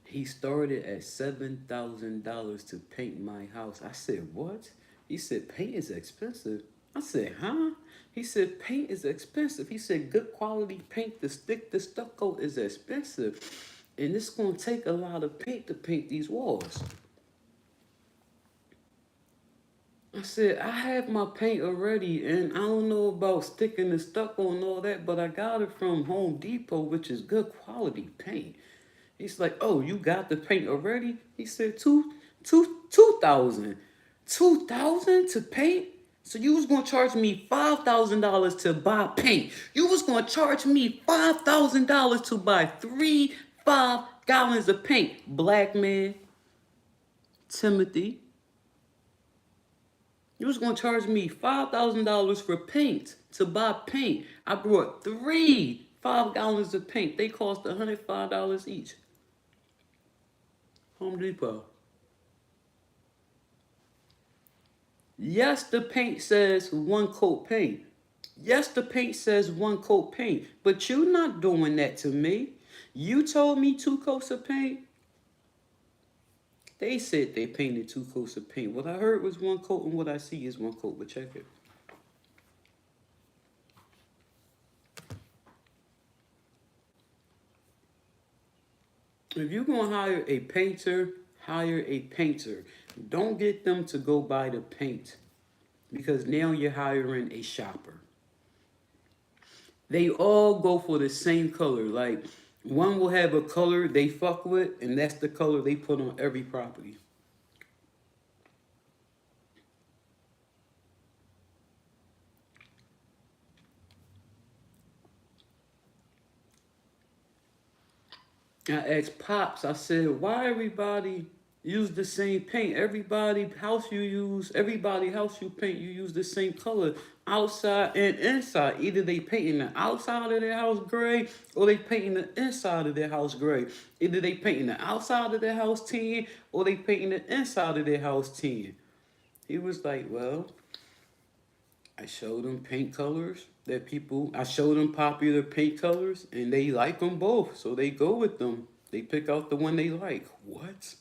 He started at $7,000 to paint my house. I said, what? He said, paint is expensive. I said, huh? He said, paint is expensive. He said, good quality paint to stick the stucco is expensive. And it's going to take a lot of paint to paint these walls. I said, I have my paint already, and I don't know about sticking the stucco and all that, but I got it from Home Depot, which is good quality paint. He's like, oh, you got the paint already? He said, 2,000. 2,000 to paint? So you was going to charge me $5,000 to buy paint. You was going to charge me $5,000 to buy 5 gallons of paint. Black man, Timothy. You was going to charge me $5,000 for paint, to buy paint. I brought 5 gallons of paint. They cost $105 each. Home Depot. Yes, the paint says 1 coat paint. Yes, the paint says 1 coat paint. But you're not doing that to me. You told me 2 coats of paint. They said they painted 2 coats of paint. What I heard was 1 coat, and what I see is 1 coat. But check it. If you're going to hire a painter, hire a painter. Don't get them to go buy the paint, because now you're hiring a shopper. They all go for the same color. Like, one will have a color they fuck with, and that's the color they put on every property. I asked Pops, I said, why everybody use the same paint? Everybody house you paint, you use the same color outside and inside. Either they painting the outside of their house gray, or they painting the inside of their house gray. Either they painting the outside of their house tan, or they painting the inside of their house tan. He was like, well, I showed them paint colors I showed them popular paint colors, and they like them both, so they go with them. They pick out the one they like. What?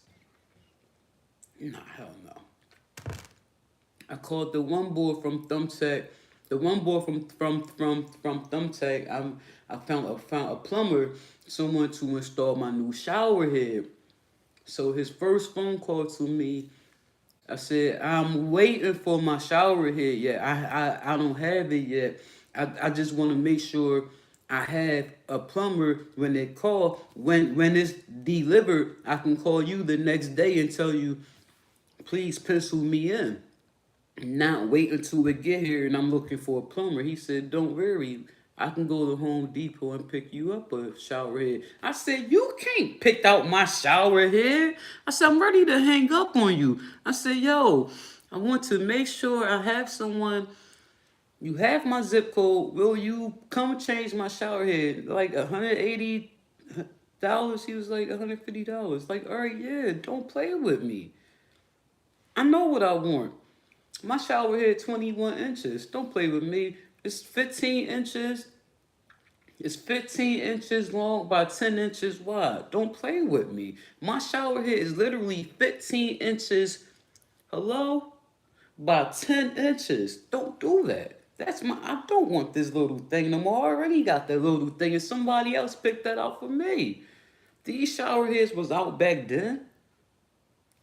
Nah, hell no. I called the one boy from Thumbtack. The one boy from Thumbtack. I found a plumber, someone to install my new shower head. So his first phone call to me, I said, I'm waiting for my shower head yet. I don't have it yet. I just want to make sure I have a plumber when they call. When it's delivered, I can call you the next day and tell you, please pencil me in. Not wait until we get here and I'm looking for a plumber. He said, don't worry. I can go to Home Depot and pick you up a shower head. I said, you can't pick out my shower head. I said, I'm ready to hang up on you. I said, yo, I want to make sure I have someone. You have my zip code. Will you come change my shower head? Like $180. He was like $150. Like, all right, yeah, don't play with me. I know what I want. My shower head 21 inches. Don't play with me. It's 15 inches. It's 15 inches long by 10 inches wide. Don't play with me. My shower head is literally 15 inches, hello, by 10 inches. Don't do that. I don't want this little thing no more. I already got that little thing and somebody else picked that out for me. These shower heads was out back then.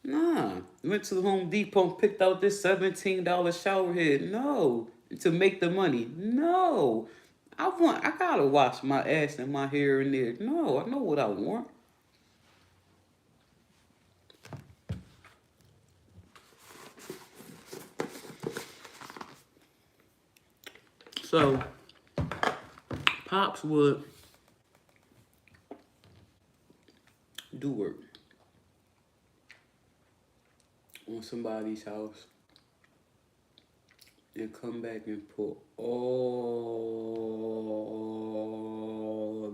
Nah. Went to the Home Depot and picked out this $17 shower head. No. To make the money. No. I gotta wash my ass and my hair in there. No, I know what I want. So Pops would do work on somebody's house and come back and put all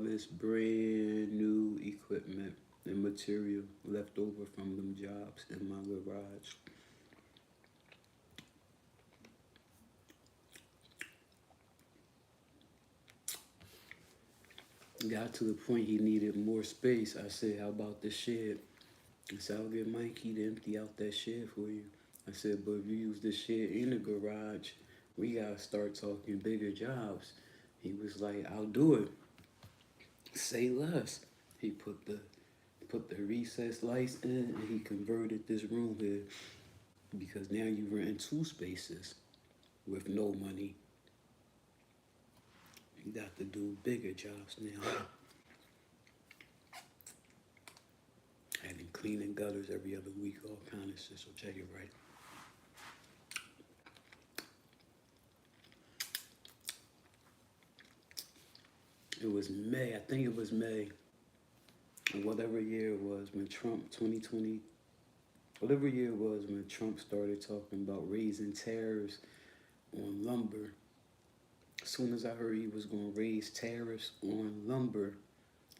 this brand new equipment and material left over from them jobs in my garage. Got to the point he needed more space. I said, how about the shed? I said, I'll get Mikey to empty out that shed for you. I said, but if you use this shed in the garage, we gotta start talking bigger jobs. He was like, I'll do it. Say less. He put the recessed lights in and he converted this room here because now you rent two spaces with no money. You got to do bigger jobs now. Having cleaning gutters every other week, all kind of shit, so check it right. It was May, I think it was May, whatever year it was when Trump, 2020, whatever year it was when Trump started talking about raising tariffs on lumber. As soon as I heard he was going to raise tariffs on lumber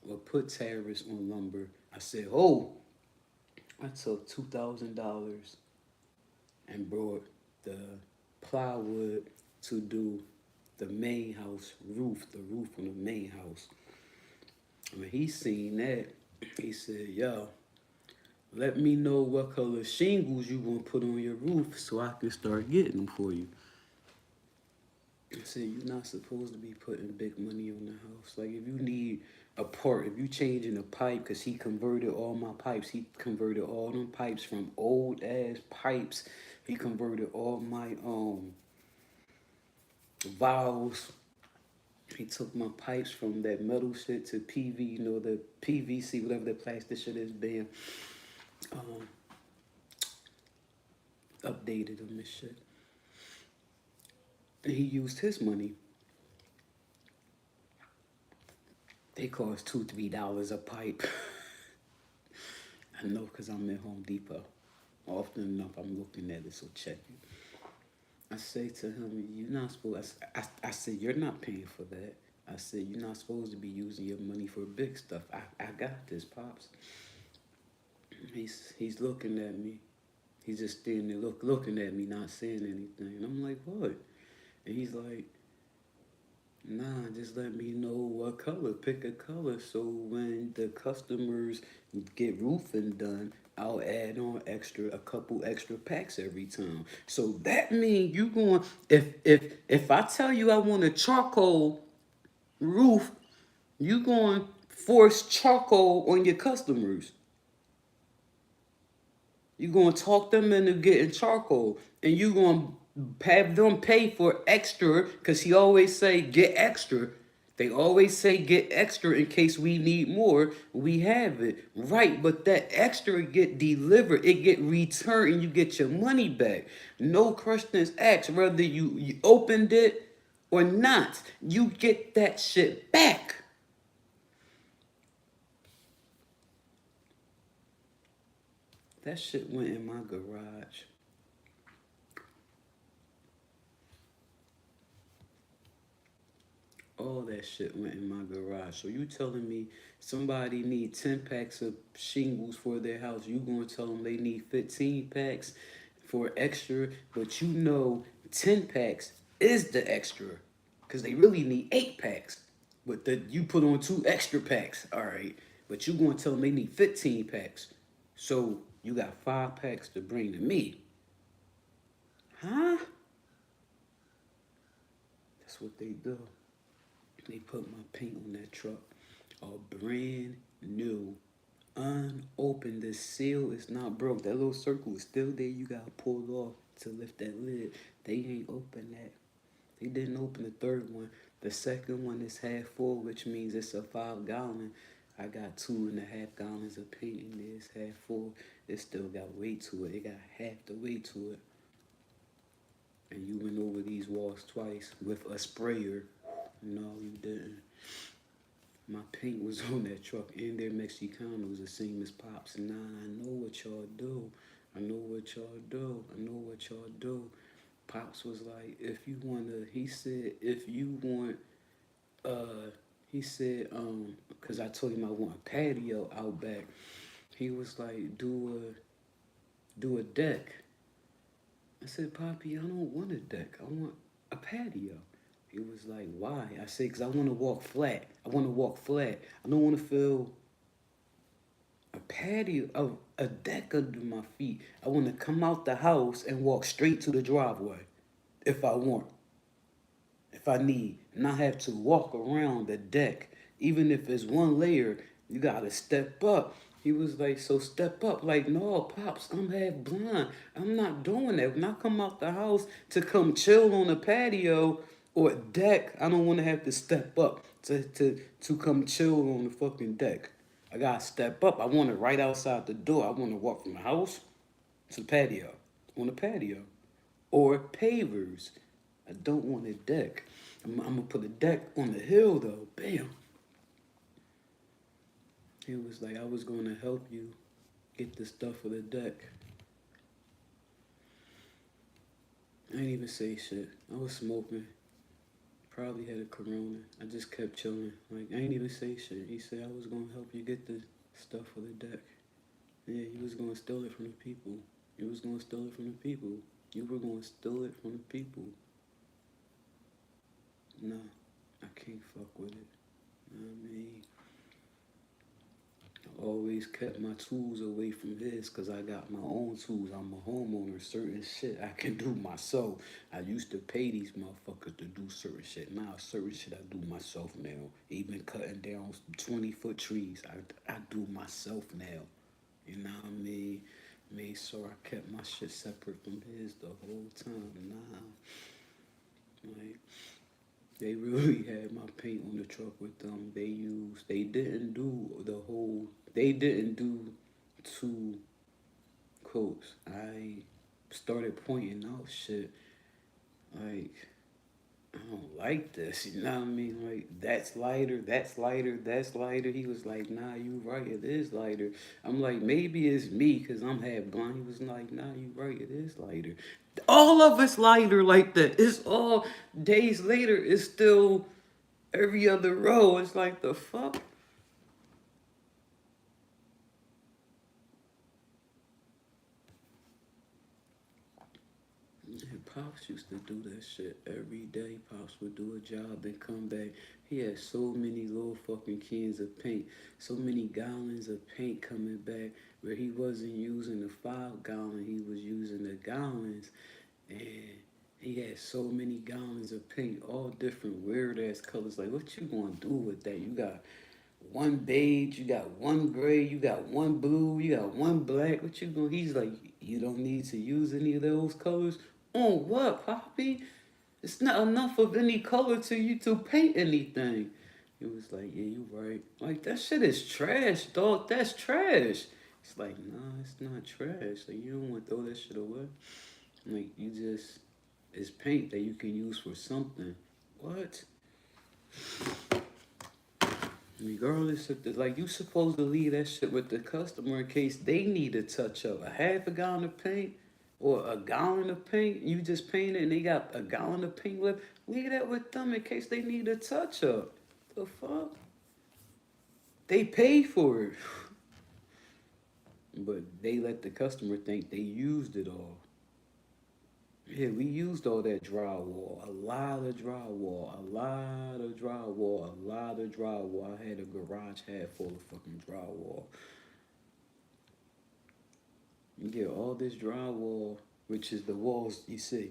or put tariffs on lumber, I said, oh, I took $2,000 and brought the plywood to do the main house roof, the roof on the main house. When he seen that, he said, yo, let me know what color shingles you want to put on your roof so I can start getting them for you. I said, you're not supposed to be putting big money on the house. Like, if you need a part, if you changing a pipe, because he converted all my pipes. He converted all them pipes from old-ass pipes. He converted all my valves. He took my pipes from that metal shit to PV, you know, the PVC, whatever the plastic shit is being updated on this shit. And he used his money. They cost $2-3 a pipe. I know because I'm at Home Depot. Often enough, I'm looking at it, so check it. I say to him, you're not supposed, I said, you're not paying for that. I said, you're not supposed to be using your money for big stuff. I got this, Pops. He's looking at me. He's just standing there looking at me, not saying anything. And I'm like, what? And he's like, nah, just let me know what color. Pick a color so when the customers get roofing done, I'll add on a couple extra packs every time. So that means you going, if I tell you I want a charcoal roof, you going to force charcoal on your customers. You're going to talk them into getting charcoal. And you're going to have them pay for extra because he always say, get extra. They always say get extra in case we need more. We have it. Right, but that extra get delivered. It get returned and you get your money back. No questions asked whether you opened it or not. You get that shit back. That shit went in my garage. All that shit went in my garage. So you telling me somebody need 10 packs of shingles for their house, you gonna tell them they need 15 packs for extra, but you know 10 packs is the extra because they really need 8 packs. But you put on 2 extra packs, all right, but you gonna tell them they need 15 packs. So you got 5 packs to bring to me. Huh? That's what they do. They put my paint on that truck. All brand new. Unopened. The seal is not broke. That little circle is still there. You gotta pull it off to lift that lid. They ain't open that. They didn't open the third one. The second one is half full, which means it's a 5 gallon. I got 2.5 gallons of paint in there. It's half full. It still got weight to it. It got half the weight to it. And you went over these walls twice with a sprayer. No, you didn't. My paint was on that truck and their Mexicanos the same as Pops. Nah, I know what y'all do. I know what y'all do. I know what y'all do. Pops was like, if you wanna, he said, if you want, he said, cause I told him I want a patio out back. He was like, do a deck. I said, Poppy, I don't want a deck. I want a patio. He was like, why? I said, because I want to walk flat. I want to walk flat. I don't want to feel a patio, a deck under my feet. I want to come out the house and walk straight to the driveway if I want, if I need. Not have to walk around the deck. Even if it's one layer, you got to step up. He was like, so step up. Like, no, Pops, I'm half blind. I'm not doing that. When I come out the house to come chill on the patio, or a deck, I don't want to have to step up to come chill on the fucking deck. I gotta step up. I want it right outside the door. I want to walk from the house to the patio, on the patio, or pavers. I don't want a deck. I'm gonna put a deck on the hill though. Bam. He was like, I was gonna help you get the stuff for the deck. I ain't even say shit. I was smoking. Probably had a corona. I just kept chilling. Like, I ain't even say shit. He said I was gonna help you get the stuff for the deck. Yeah, he was gonna steal it from the people. You was gonna steal it from the people. You were gonna steal it from the people. Nah, I can't fuck with it. You know what I mean? I always kept my tools away from his because I got my own tools. I'm a homeowner. Certain shit I can do myself. I used to pay these motherfuckers to do certain shit. Now certain shit I do myself now. Even cutting down 20-foot trees, I do myself now. You know what I mean? Made sure I kept my shit separate from his the whole time. Nah, like they really had my paint on the truck with them. They didn't do 2 coats. I started pointing out shit like, I don't like this, you know what I mean? Like, that's lighter, that's lighter, that's lighter. He was like, nah, you right, it is lighter. I'm like, maybe it's me because I'm half blind. He was like, nah, you right, it is lighter. All of it's lighter like that. It's all days later, it's still every other row. It's like, the fuck? And Pops used to do that shit every day. Pops would do a job and come back. He had so many little fucking cans of paint, so many gallons of paint coming back where he wasn't using the 5 gallon, he was using the gallons. And he had so many gallons of paint, all different weird ass colors. Like, what you gonna do with that? You got one beige, you got one gray, you got one blue, you got one black. What you gonna? He's like, you don't need to use any of those colors. On what, Poppy? It's not enough of any color to you to paint anything. He was like, yeah, you right. Like, that shit is trash, dog. That's trash. It's like, nah, it's not trash. Like, you don't want to throw that shit away. Like, it's paint that you can use for something. What? Regardless of like, you supposed to leave that shit with the customer in case they need a touch up. A half a gallon of paint or a gallon of paint, you just paint it and they got a gallon of paint left. Leave that with them in case they need a touch up. The fuck? They pay for it. But they let the customer think they used it all. Yeah, we used all that drywall. A lot of drywall. A lot of drywall. A lot of drywall. I had a garage half full of fucking drywall. You get all this drywall, which is the walls you see.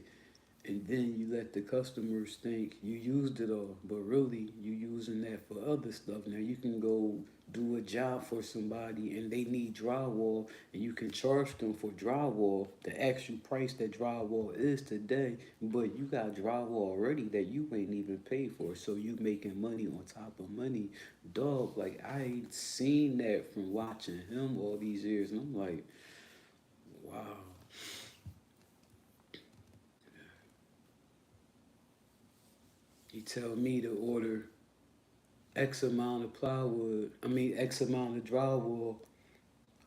and then you let the customers think you used it all, but really you using that for other stuff. Now you can go do a job for somebody and they need drywall, and you can charge them for drywall the actual price that drywall is today, but you got drywall already that you ain't even paid for, so you making money on top of money. Dog, like I ain't seen that from watching him all these years, and I'm like, wow. He tell me to order X amount of plywood, X amount of drywall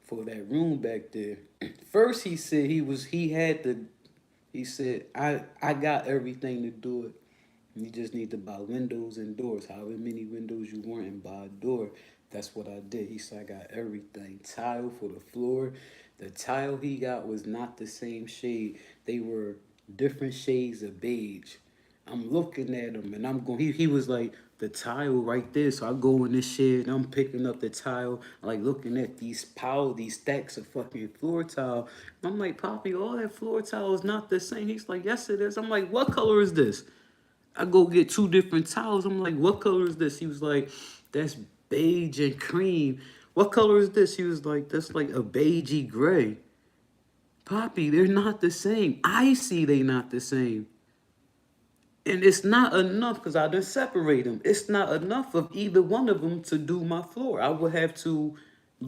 for that room back there. First he said he said, I got everything to do it. You just need to buy windows and doors. However many windows you want and buy a door. That's what I did. He said I got everything. Tile for the floor. The tile he got was not the same shade. They were different shades of beige. I'm looking at him and I'm going. He was like the tile right there. So I go in this shed and I'm picking up the tile, like looking at these stacks of fucking floor tile. I'm like, Poppy, all that floor tile is not the same. He's like, yes it is. I'm like, what color is this? I go get two different towels. I'm like, what color is this? He was like, that's beige and cream. What color is this? He was like, that's like a beigey gray. Poppy, they're not the same. I see they not the same. And it's not enough because I didn't separate them. It's not enough of either one of them to do my floor. I would have to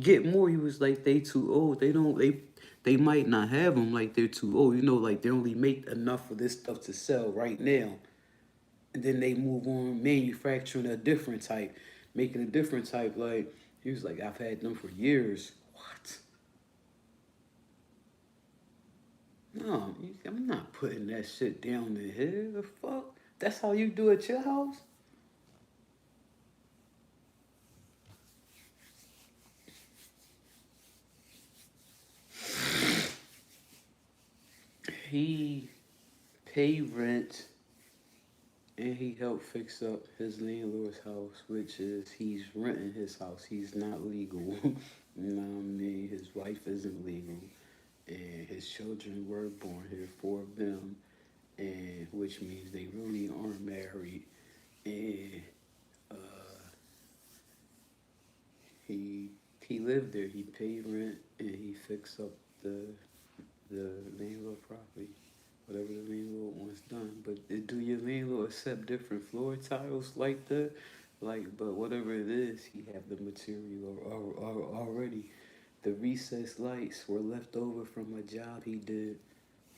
get more. He was like, they too old. They might not have them like they're too old. You know, like they only make enough of this stuff to sell right now. And then they move on manufacturing a different type, making a different type. Like he was like, I've had them for years. What? No, I'm not putting that shit down in here. The fuck? That's how you do at your house? He pay rent and he helped fix up his landlord's house, which is he's renting his house. He's not legal. You know what I mean? His wife isn't legal. And his children were born here, four of them, and which means they really aren't married. And uh, he he lived there. He paid rent and he fixed up the landlord property, whatever the landlord wants done. But do your landlord accept different floor tiles like that? Like, but whatever it is, he have the material already. The recessed lights were left over from a job he did.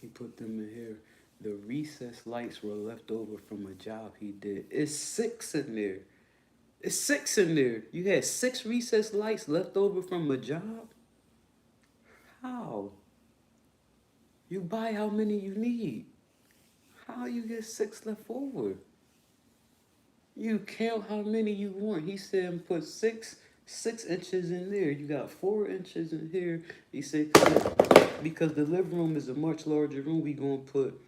He put them in here. The recessed lights were left over from a job he did. It's six in there. It's six in there. You had six recessed lights left over from a job? How? You buy how many you need. How you get six left over? You count how many you want. He said put 6 inches in there. You got 4 inches in here. He said because the living room is a much larger room, we gonna put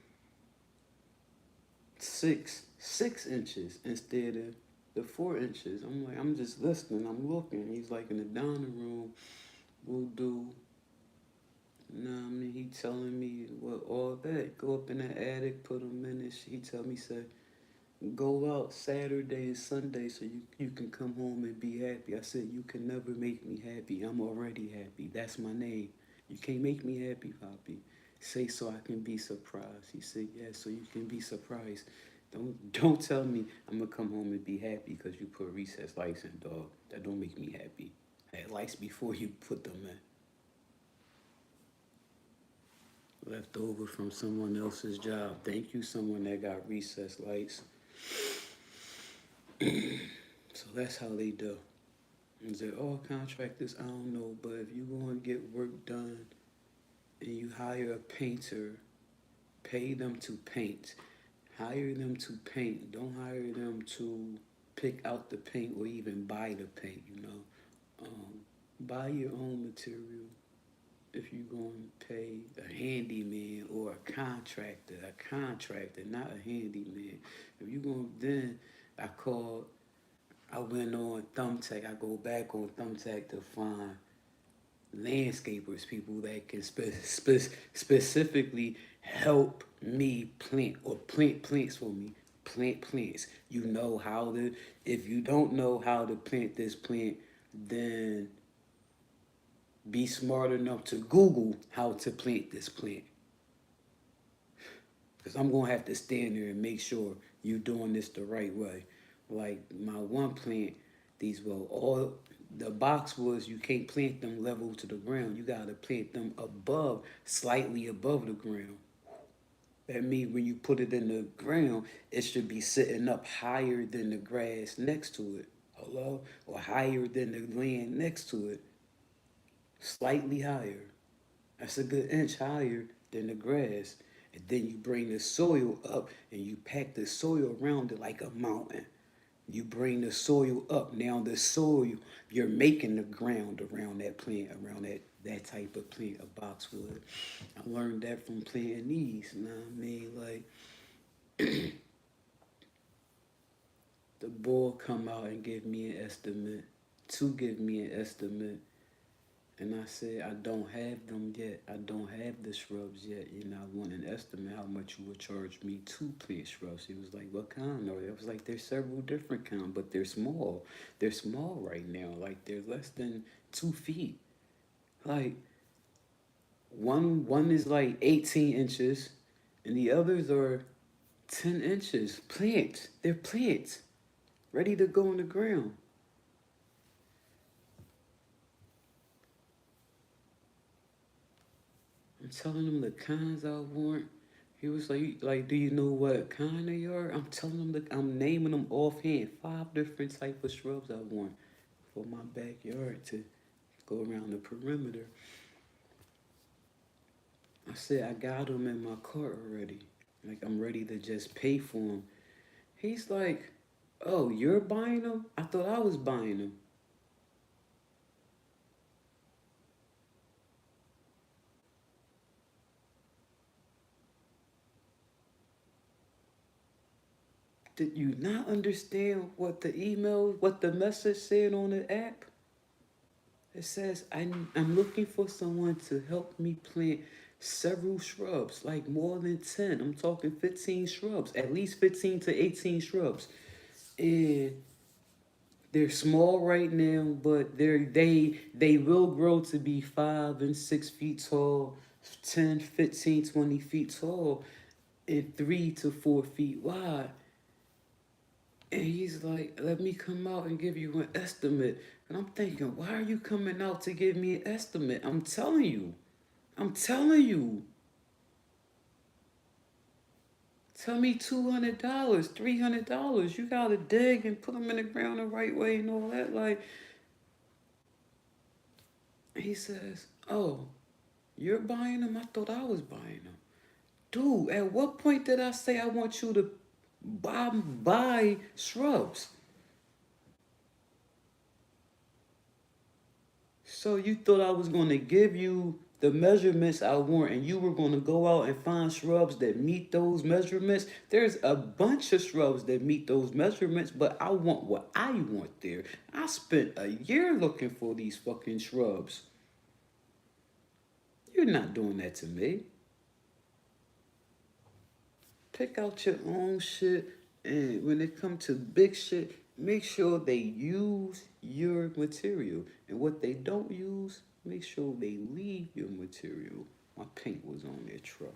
6 inches instead of the 4 inches. I'm like, I'm just listening. I'm looking. He's like in the dining room. We'll do. You know what I mean? He telling me what all that. Go up in the attic, put them in it. He tell me say, go out Saturday and Sunday so you can come home and be happy. I said, you can never make me happy. I'm already happy. That's my name. You can't make me happy, Poppy. Say so I can be surprised. He said, yeah, so you can be surprised. Don't tell me I'm gonna come home and be happy because you put recessed lights in, dog. That don't make me happy. I had lights before you put them in. Left over from someone else's job. Thank you, someone that got recessed lights. So that's how they do. And say, oh, contractors, I don't know, but if you want to get work done and you hire a painter, pay them to paint. Hire them to paint. Don't hire them to pick out the paint or even buy the paint, you know. Buy your own material if you're going to pay a handyman or a contractor, not a handyman. If you're going to, then I went on Thumbtack. I go back on Thumbtack to find landscapers, people that can specifically help me plant or plant plants for me. Plant plants. You know how to, if you don't know how to plant this plant, then be smart enough to Google how to plant this plant. Because I'm going to have to stand there and make sure you doing this the right way. Like my one plant, all the boxwoods, you can't plant them level to the ground. You got to plant them above, slightly above the ground. That means when you put it in the ground, it should be sitting up higher than the grass next to it. Hello? Or higher than the land next to it. Slightly higher. That's a good inch higher than the grass. And then you bring the soil up and you pack the soil around it like a mountain. You bring the soil up. Now the soil, you're making the ground around that plant, around that type of plant, a boxwood. I learned that from planting these. You know what I mean? Like the boy come out and give me an estimate, to give me an estimate. And I said, I don't have them yet. I don't have the shrubs yet. And I want an estimate how much you would charge me to plant shrubs. He was like, what kind are they? I was like, there's several different kinds, but they're small. They're small right now. Like they're less than 2 feet. Like one is like 18 inches and the others are 10 inches. Plants. They're plants. Ready to go in the ground. I'm telling him the kinds I want. He was like, do you know what kind they are? I'm telling him that I'm naming them offhand. 5 different type of shrubs I want for my backyard to go around the perimeter. I said I got them in my cart already. Like I'm ready to just pay for them. He's like, oh, you're buying them? I thought I was buying them. Did you not understand what the email, what the message said on the app? It says, I'm looking for someone to help me plant several shrubs, like more than 10. I'm talking 15 shrubs, at least 15 to 18 shrubs. And they're small right now, but they will grow to be 5 and 6 feet tall, 10, 15, 20 feet tall, and 3 to 4 feet wide. And he's like, let me come out and give you an estimate. And I'm thinking, why are you coming out to give me an estimate? I'm telling you. I'm telling you. Tell me $200, $300. You gotta dig and put them in the ground the right way and all that. Like, he says, oh, you're buying them? I thought I was buying them. Dude, at what point did I say I want you to buy shrubs? So you thought I was going to give you the measurements I want and you were going to go out and find shrubs that meet those measurements? There's a bunch of shrubs that meet those measurements, but I want what I want there. I spent a year looking for these fucking shrubs. You're not doing that to me. Pick out your own shit, and when it comes to big shit, make sure they use your material. And what they don't use, make sure they leave your material. My paint was on their truck.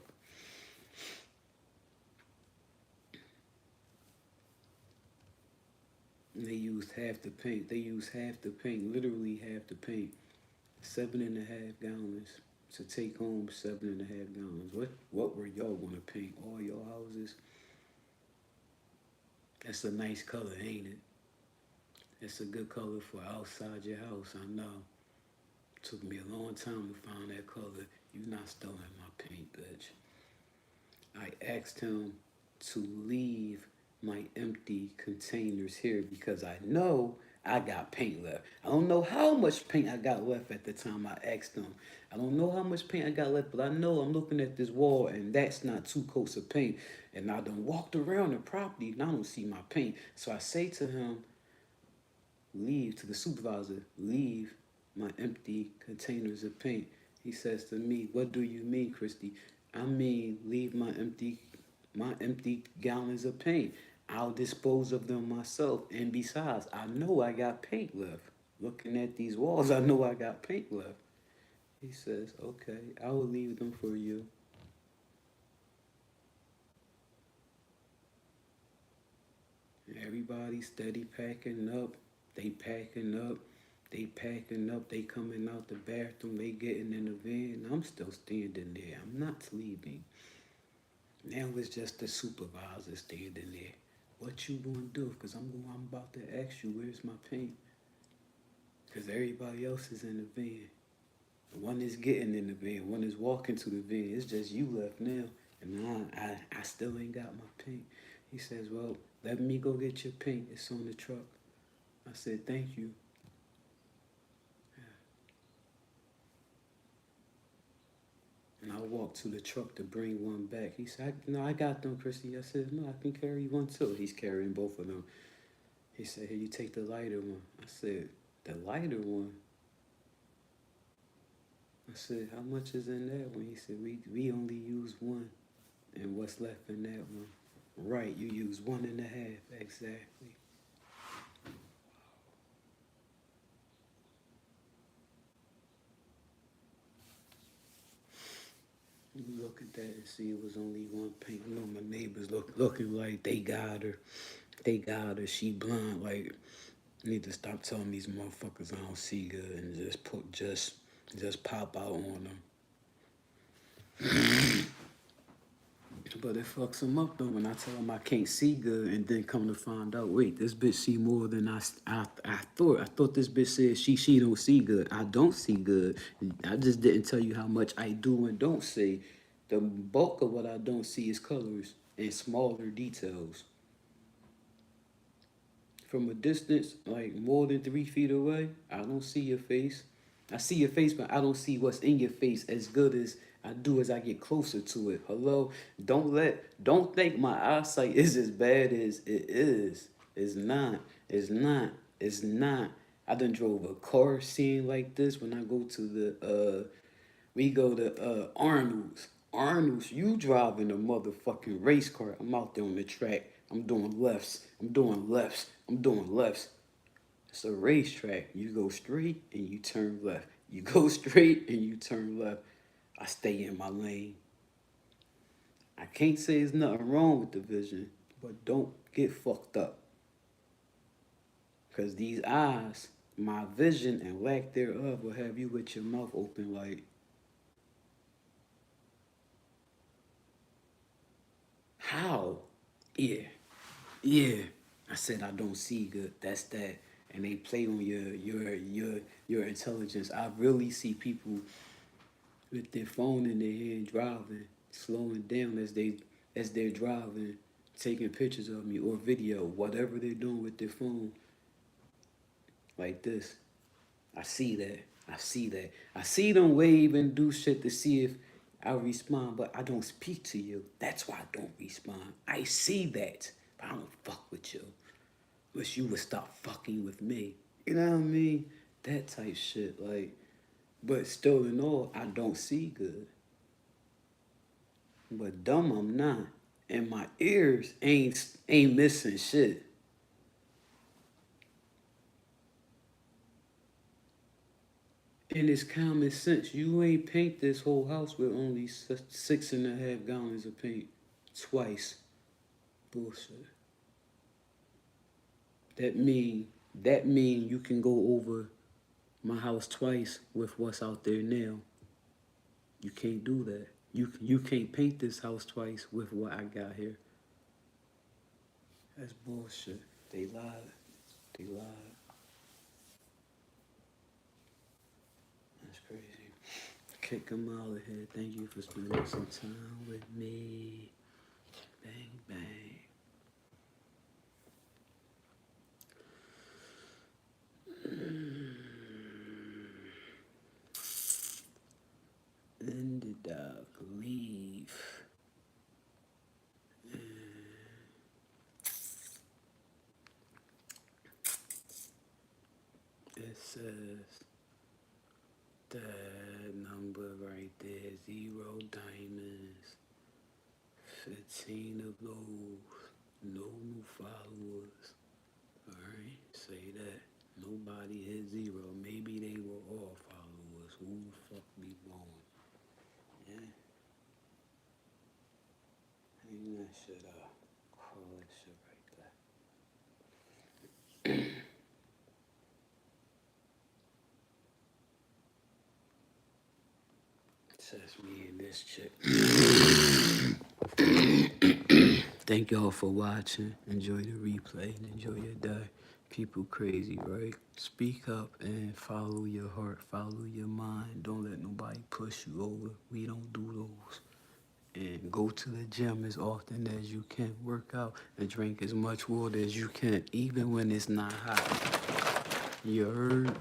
And they used half the paint. They used half the paint, literally half the paint. 7.5 gallons to take home 7.5 gallons. What were y'all gonna paint all your houses? That's a nice color, ain't it? It's a good color for outside your house, I know. Took me a long time to find that color. You not stealing my paint, bitch. I asked him to leave my empty containers here because I know I got paint left. I don't know how much paint I got left at the time I asked him. I don't know how much paint I got left, but I know I'm looking at this wall and that's not 2 coats of paint. And I done walked around the property and I don't see my paint. So I say to him, leave, to the supervisor, leave my empty containers of paint. He says to me, what do you mean, Christy? I mean, leave my empty gallons of paint. I'll dispose of them myself. And besides, I know I got paint left. Looking at these walls, I know I got paint left. He says, okay, I will leave them for you. Everybody steady packing up. They packing up. They packing up. They coming out the bathroom. They getting in the van. I'm still standing there. I'm not leaving. Now it's just the supervisor standing there. What you gonna do? Cause I'm about to ask you where's my paint. Cause everybody else is in the van. One is getting in the van. One is walking to the van. It's just you left now, and I still ain't got my paint. He says, well, let me go get your paint. It's on the truck. I said, thank you. And I walked to the truck to bring one back. He said, no, I got them, Chrissy. I said, no, I can carry one too. He's carrying both of them. He said, here, you take the lighter one. I said, the lighter one? I said, how much is in that one? He said, we only use one. And what's left in that one? Right, you use 1.5. Exactly. You look at that and see it was only one paint. You know, my neighbors looking like they got her. They got her. She blind. Like, I need to stop telling these motherfuckers I don't see good and just pop out on them. But it fucks them up though when I tell them I can't see good and then come to find out, wait, this bitch see more than I thought. I thought this bitch said she don't see good. I don't see good. I just didn't tell you how much I do and don't see. The bulk of what I don't see is colors and smaller details. From a distance, like more than 3 feet away, I don't see your face. I see your face, but I don't see what's in your face as good as I do as I get closer to it. Hello? Don't think my eyesight is as bad as it is. It's not. It's not. It's not. I done drove a car scene like this when I go to we go to Arnold's. Arnold's, you driving a motherfucking race car. I'm out there on the track. I'm doing lefts. I'm doing lefts. I'm doing lefts. It's a racetrack. You go straight and you turn left. You go straight and you turn left. I stay in my lane. I can't say there's nothing wrong with the vision, but don't get fucked up. Because these eyes, my vision and lack thereof will have you with your mouth open like, how? Yeah. Yeah. I said I don't see good. That's that. And they play on your intelligence. I really see people with their phone in their hand driving, slowing down as they're driving, taking pictures of me or video, whatever they're doing with their phone. Like this. I see that. I see that. I see them wave and do shit to see if I respond, but I don't speak to you. That's why I don't respond. I see that, but I don't fuck with you. Wish you would stop fucking with me. You know what I mean? That type shit. Like, but still in all, I don't see good. But dumb I'm not. And my ears ain't missing shit. And it's common sense. You ain't paint this whole house with only 6.5 gallons of paint. Twice. Bullshit. That mean you can go over my house twice with what's out there now. You can't do that. You can't paint this house twice with what I got here. That's bullshit. They lied. They lied. That's crazy. Kick them out of here. Thank you for spending some time with me. Bang, bang. When did I leave? It says that number number right there. 0 diamonds. 15 of those. No new followers. Alright, say that. Nobody hit 0. Maybe they were all followers. Who the fuck be blowing? Yeah. Hang that shit up. Call that shit right there. Says me and this chick. Thank y'all for watching. Enjoy the replay and enjoy your day. People crazy, right? Speak up and follow your heart, follow your mind. Don't let nobody push you over. We don't do those. And go to the gym as often as you can. Work out and drink as much water as you can, even when it's not hot. You heard?